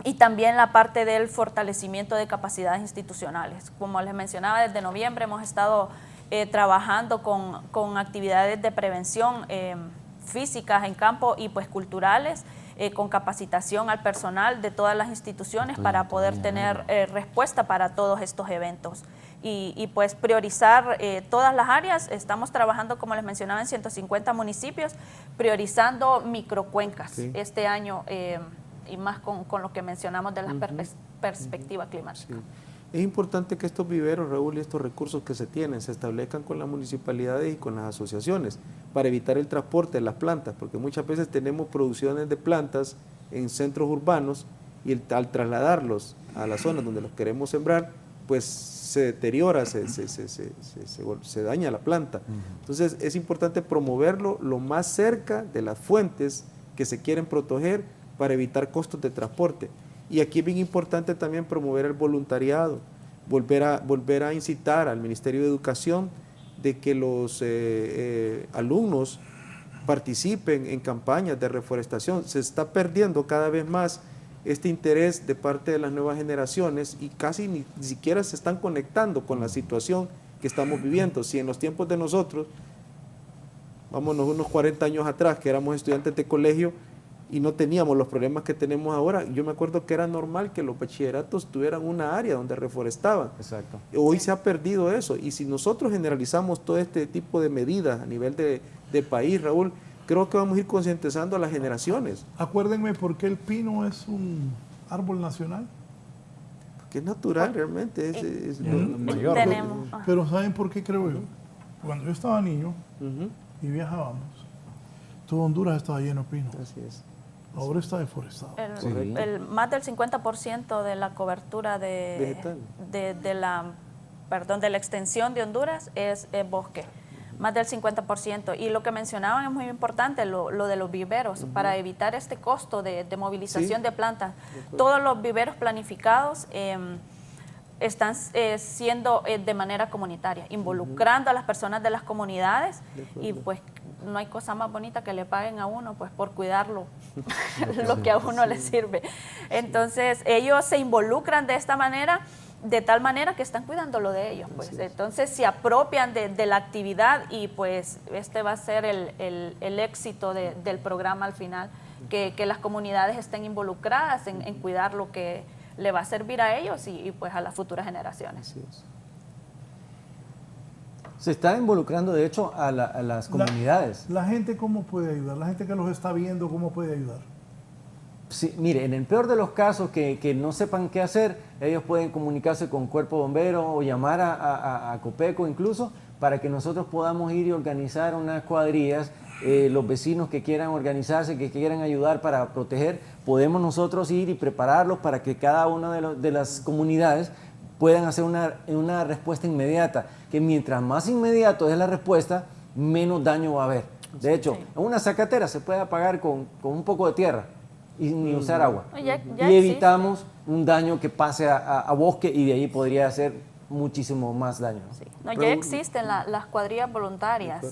y también la parte del fortalecimiento de capacidades institucionales. Como les mencionaba, desde noviembre hemos estado trabajando con actividades de prevención físicas en campo y pues culturales, con capacitación al personal de todas las instituciones para poder tener respuesta para todos estos eventos. Y pues priorizar todas las áreas. Estamos trabajando, como les mencionaba, en 150 municipios, priorizando microcuencas este año, y más con lo que mencionamos de la perspectiva climática. Sí. Es importante que estos viveros, Raúl, y estos recursos que se tienen se establezcan con las municipalidades y con las asociaciones para evitar el transporte de las plantas, porque muchas veces tenemos producciones de plantas en centros urbanos y al trasladarlos a las zonas donde los queremos sembrar, pues se deteriora, se daña la planta. Entonces es importante promoverlo lo más cerca de las fuentes que se quieren proteger para evitar costos de transporte. Y aquí es bien importante también promover el voluntariado, volver a incitar al Ministerio de Educación de que los alumnos participen en campañas de reforestación. Se está perdiendo cada vez más este interés de parte de las nuevas generaciones y casi ni siquiera se están conectando con la situación que estamos viviendo. Si en los tiempos de nosotros, vámonos unos 40 años atrás, que éramos estudiantes de colegio, y no teníamos los problemas que tenemos ahora. Yo me acuerdo que era normal que los bachilleratos tuvieran una área donde reforestaban. Exacto. Hoy se ha perdido eso, y si nosotros generalizamos todo este tipo de medidas a nivel de país, Raúl, creo que vamos a ir concientizando a las generaciones. Acuérdenme por qué el pino es un árbol nacional. Porque es natural realmente, es mayor. Pero ¿saben por qué creo yo? Cuando yo estaba niño y viajábamos, todo Honduras estaba lleno de pino. Así es. Ahora está deforestado. Más del 50% de la cobertura de la extensión de Honduras es bosque, más del 50%. Y lo que mencionaban es muy importante, lo de los viveros, para evitar este costo de movilización de plantas. Todos los viveros planificados están siendo de manera comunitaria, involucrando a las personas de las comunidades, y pues no hay cosa más bonita que le paguen a uno pues por cuidarlo, lo que a uno le sirve. Entonces ellos se involucran de esta manera, de tal manera que están cuidando lo de ellos, pues. Entonces se apropian de la actividad, y pues este va a ser el éxito del programa al final, que las comunidades estén involucradas en cuidar lo que le va a servir a ellos y pues a las futuras generaciones. Así es. Se está involucrando, de hecho, a las comunidades. ¿La gente cómo puede ayudar? La gente que los está viendo, ¿cómo puede ayudar? Sí, mire, en el peor de los casos que no sepan qué hacer, ellos pueden comunicarse con Cuerpo Bombero o llamar a Copeco incluso, para que nosotros podamos ir y organizar unas cuadrillas. Los vecinos que quieran organizarse, que quieran ayudar para proteger, podemos nosotros ir y prepararlos para que cada una de las comunidades puedan hacer una respuesta inmediata, que mientras más inmediato es la respuesta, menos daño va a haber. De hecho, una zacatera se puede apagar con un poco de tierra, ni usar agua. Ya y evitamos un daño que pase a bosque y de ahí podría hacer muchísimo más daño. Sí. No, ya existen las cuadrillas voluntarias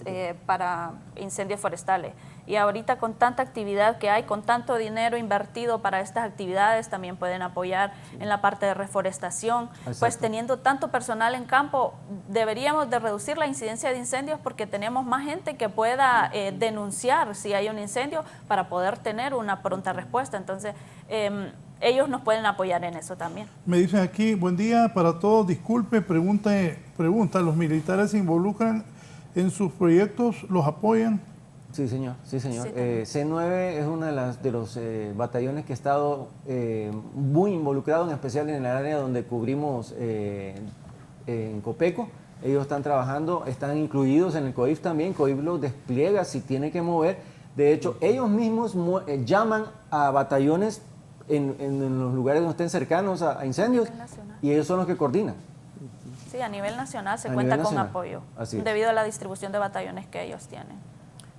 para incendios forestales y ahorita con tanta actividad que hay, con tanto dinero invertido para estas actividades, también pueden apoyar en la parte de reforestación. Exacto. Pues teniendo tanto personal en campo, deberíamos de reducir la incidencia de incendios porque tenemos más gente que pueda denunciar si hay un incendio para poder tener una pronta respuesta. Entonces, ellos nos pueden apoyar en eso también. Me dicen aquí, buen día para todos, disculpe, pregunta, ¿los militares se involucran en sus proyectos, los apoyan? Sí, señor, sí, señor. Sí, C9 es uno de los batallones que ha estado muy involucrado, en especial en el área donde cubrimos en Copeco. Ellos están trabajando, están incluidos en el COIF también, COIF los despliega si tiene que mover. De hecho, ellos mismos llaman a batallones en los lugares donde estén cercanos a incendios y ellos son los que coordinan. Sí, a nivel nacional se cuenta con apoyo debido a la distribución de batallones que ellos tienen.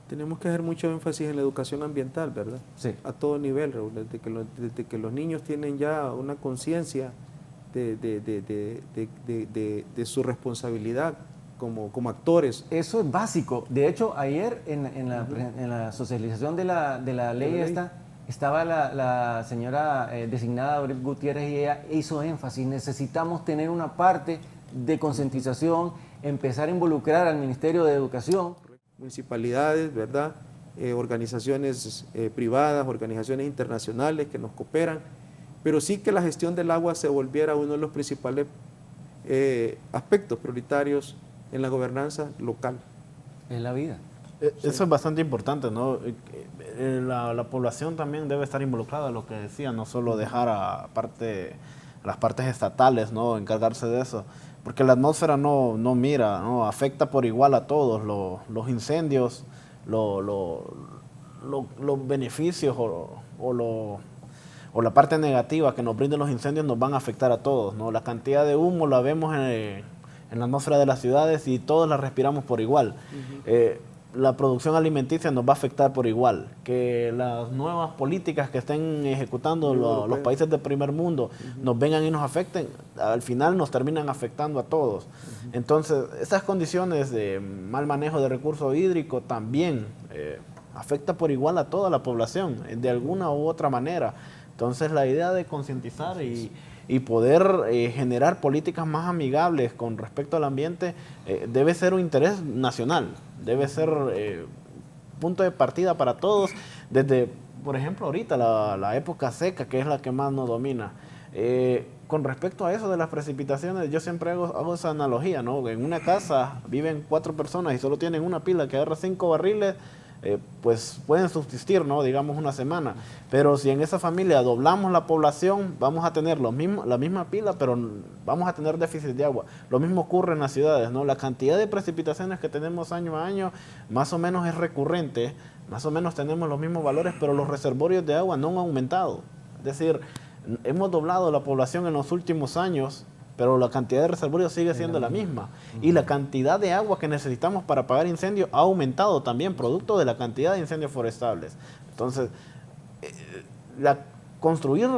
Tenemos que hacer mucho énfasis en la educación ambiental, ¿verdad? Sí. A todo nivel, Raúl, desde que los niños tienen ya una conciencia de su responsabilidad como actores. Eso es básico. De hecho, ayer en la socialización de la ley esta, estaba la señora designada Aurel Gutiérrez y ella hizo énfasis, necesitamos tener una parte de concientización, empezar a involucrar al Ministerio de Educación. Municipalidades, ¿verdad? Organizaciones privadas, organizaciones internacionales que nos cooperan, pero sí que la gestión del agua se volviera uno de los principales aspectos prioritarios en la gobernanza local. Es la vida. Eso es bastante importante, ¿no? La población también debe estar involucrada en lo que decía, no solo dejar a las partes estatales, ¿no? Encargarse de eso. Porque la atmósfera no mira, ¿no? Afecta por igual a todos, los incendios, los beneficios o la parte negativa que nos brinden los incendios nos van a afectar a todos, ¿no? La cantidad de humo la vemos en la atmósfera de las ciudades y todos la respiramos por igual. La producción alimenticia nos va a afectar por igual. Que las nuevas políticas que estén ejecutando los países del primer mundo nos vengan y nos afecten, al final nos terminan afectando a todos. Entonces, estas condiciones de mal manejo de recursos hídricos también afecta por igual a toda la población, de alguna u otra manera. Entonces, la idea de concientizar y poder generar políticas más amigables con respecto al ambiente debe ser un interés nacional, debe ser punto de partida para todos, desde, por ejemplo, ahorita la época seca, que es la que más nos domina. Con respecto a eso de las precipitaciones, yo siempre hago esa analogía, ¿no? En una casa viven 4 personas y solo tienen una pila que agarra 5 barriles, pues pueden subsistir, ¿no? Digamos una semana. Pero si en esa familia doblamos la población, vamos a tener la misma pila, pero vamos a tener déficit de agua. Lo mismo ocurre en las ciudades, ¿no? La cantidad de precipitaciones que tenemos año a año más o menos es recurrente, más o menos tenemos los mismos valores, pero los reservorios de agua no han aumentado. Es decir, hemos doblado la población en los últimos años, pero la cantidad de reservorios sigue siendo la misma. Y la cantidad de agua que necesitamos para apagar incendios ha aumentado también, producto de la cantidad de incendios forestales. Entonces, construir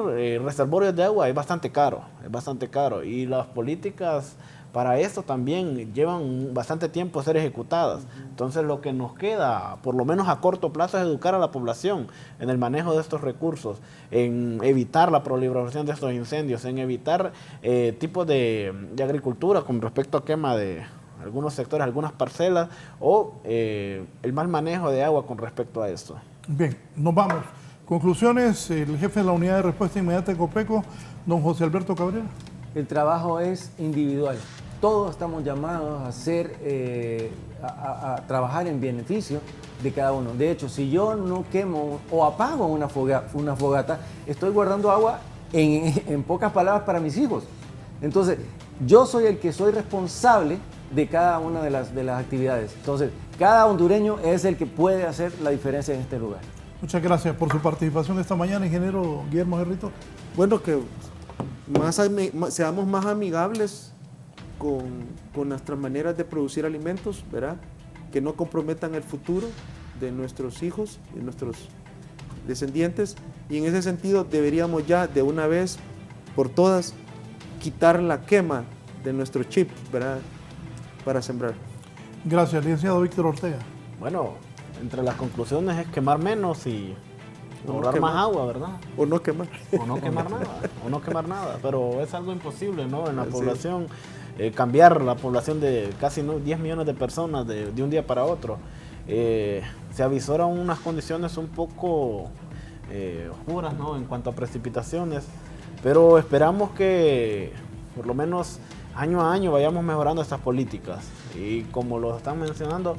reservorios de agua es bastante caro, y las políticas para esto también llevan bastante tiempo a ser ejecutadas. Entonces, lo que nos queda, por lo menos a corto plazo, es educar a la población en el manejo de estos recursos, en evitar la proliferación de estos incendios, en evitar tipos de agricultura con respecto a quema de algunos sectores, algunas parcelas, o el mal manejo de agua con respecto a esto. Bien, nos vamos. Conclusiones, el jefe de la Unidad de Respuesta Inmediata de Copeco, don José Alberto Cabrera. El trabajo es individual. Todos estamos llamados a trabajar en beneficio de cada uno. De hecho, si yo no quemo o apago una fogata, estoy guardando agua, en pocas palabras, para mis hijos. Entonces, yo soy el que soy responsable de cada una de las actividades. Entonces, cada hondureño es el que puede hacer la diferencia en este lugar. Muchas gracias por su participación esta mañana, ingeniero Guillermo Gerrito. Bueno, que seamos más amigables con nuestras maneras de producir alimentos, ¿verdad? Que no comprometan el futuro de nuestros hijos y descendientes, y en ese sentido deberíamos ya de una vez por todas quitar la quema de nuestro chip, ¿verdad?, para sembrar. Gracias, licenciado Víctor Ortega. Bueno, entre las conclusiones es quemar menos y ahorrar más agua, ¿verdad? O no quemar. O no quemar nada, o no quemar nada, pero es algo imposible, ¿no? En la población, cambiar la población de casi 10 millones de personas de un día para otro. Se avisoran unas condiciones un poco oscuras, ¿no?, en cuanto a precipitaciones, pero esperamos que por lo menos año a año vayamos mejorando estas políticas, y como lo están mencionando,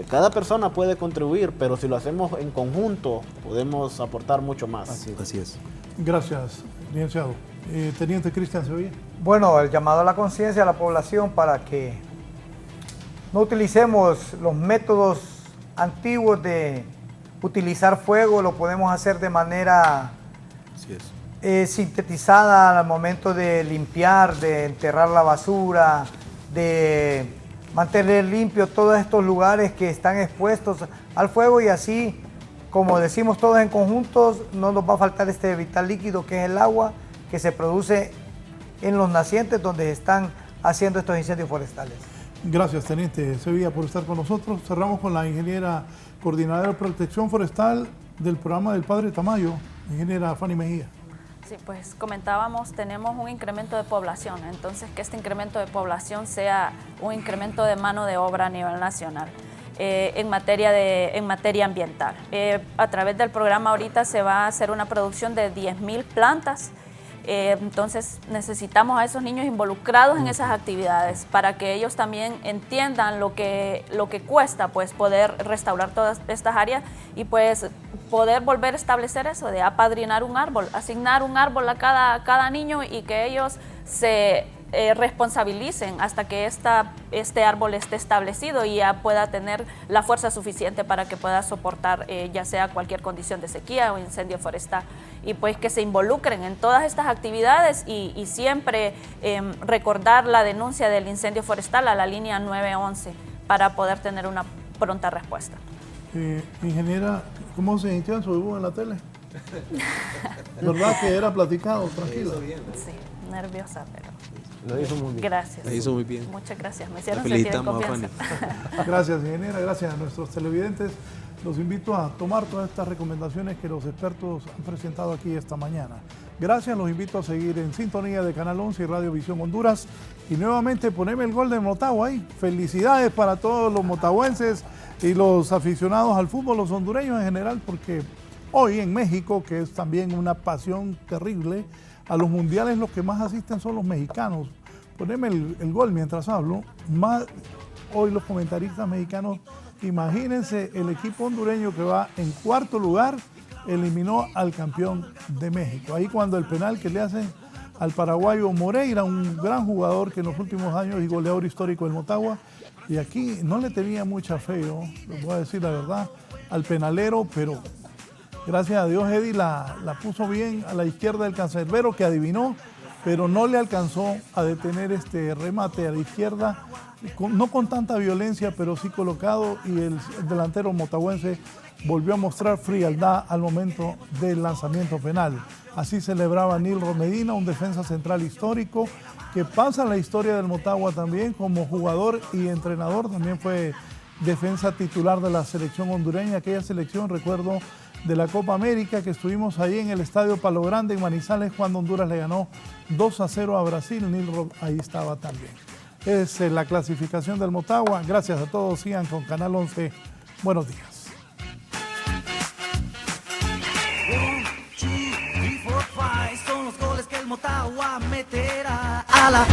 cada persona puede contribuir, pero si lo hacemos en conjunto podemos aportar mucho más. Así es. Gracias, licenciado. Teniente Cristian Sevilla. Bueno, el llamado a la conciencia de la población para que no utilicemos los métodos antiguos de utilizar fuego, lo podemos hacer de manera sintetizada al momento de limpiar, de enterrar la basura, de mantener limpio todos estos lugares que están expuestos al fuego, y así, como decimos todos en conjuntos, no nos va a faltar este vital líquido que es el agua que se produce en los nacientes donde están haciendo estos incendios forestales. Gracias, Teniente Sevilla, por estar con nosotros. Cerramos con la ingeniera coordinadora de protección forestal del programa del Padre Tamayo, ingeniera Fanny Mejía. Sí, pues comentábamos, tenemos un incremento de población, entonces que este incremento de población sea un incremento de mano de obra a nivel nacional. En materia ambiental. A través del programa ahorita se va a hacer una producción de 10.000 plantas. Entonces necesitamos a esos niños involucrados en esas actividades para que ellos también entiendan lo que cuesta, pues, poder restaurar todas estas áreas y pues poder volver a establecer eso de apadrinar un árbol, asignar un árbol a cada niño y que ellos se responsabilicen hasta que este árbol esté establecido y ya pueda tener la fuerza suficiente para que pueda soportar ya sea cualquier condición de sequía o incendio forestal, y pues que se involucren en todas estas actividades y siempre recordar la denuncia del incendio forestal a la línea 911 para poder tener una pronta respuesta. Ingeniera, ¿cómo se sintió en su debut en la tele? ¿Verdad que era platicado? Tranquila. Sí, nerviosa, pero... Lo hizo muy bien. Gracias. Lo hizo muy bien. Muchas gracias. Me hicieron La sentir en felicitamos a confianza. Gracias, ingeniera. Gracias a nuestros televidentes. Los invito a tomar todas estas recomendaciones que los expertos han presentado aquí esta mañana. Gracias, los invito a seguir en sintonía de Canal 11 y Radio Visión Honduras. Y nuevamente poneme el gol de Motagua ahí. Felicidades para todos los motahuenses y los aficionados al fútbol, los hondureños en general, porque hoy en México, que es también una pasión terrible, a los mundiales los que más asisten son los mexicanos. Poneme el gol mientras hablo. Hoy los comentaristas mexicanos, imagínense el equipo hondureño que va en cuarto lugar, eliminó al campeón de México. Ahí cuando el penal que le hacen al paraguayo Moreira, un gran jugador que en los últimos años y goleador histórico del Motagua, y aquí no le tenía mucha fe, yo les voy a decir la verdad, al penalero, pero gracias a Dios Eddie la puso bien a la izquierda del cancerbero, que adivinó, pero no le alcanzó a detener este remate a la izquierda, no con tanta violencia, pero sí colocado, y el delantero motahuense volvió a mostrar frialdad al momento del lanzamiento penal. Así celebraba Nilro Medina, un defensa central histórico que pasa la historia del Motagua también como jugador y entrenador. También fue defensa titular de la selección hondureña, aquella selección, recuerdo, de la Copa América, que estuvimos ahí en el Estadio Palo Grande en Manizales cuando Honduras le ganó 2-0 a Brasil. Nilro ahí estaba también. Es la clasificación del Motagua. Gracias a todos, sigan con Canal 11. Buenos días. 1, 2, 3, 4, 5 son los goles que el Motagua meterá a la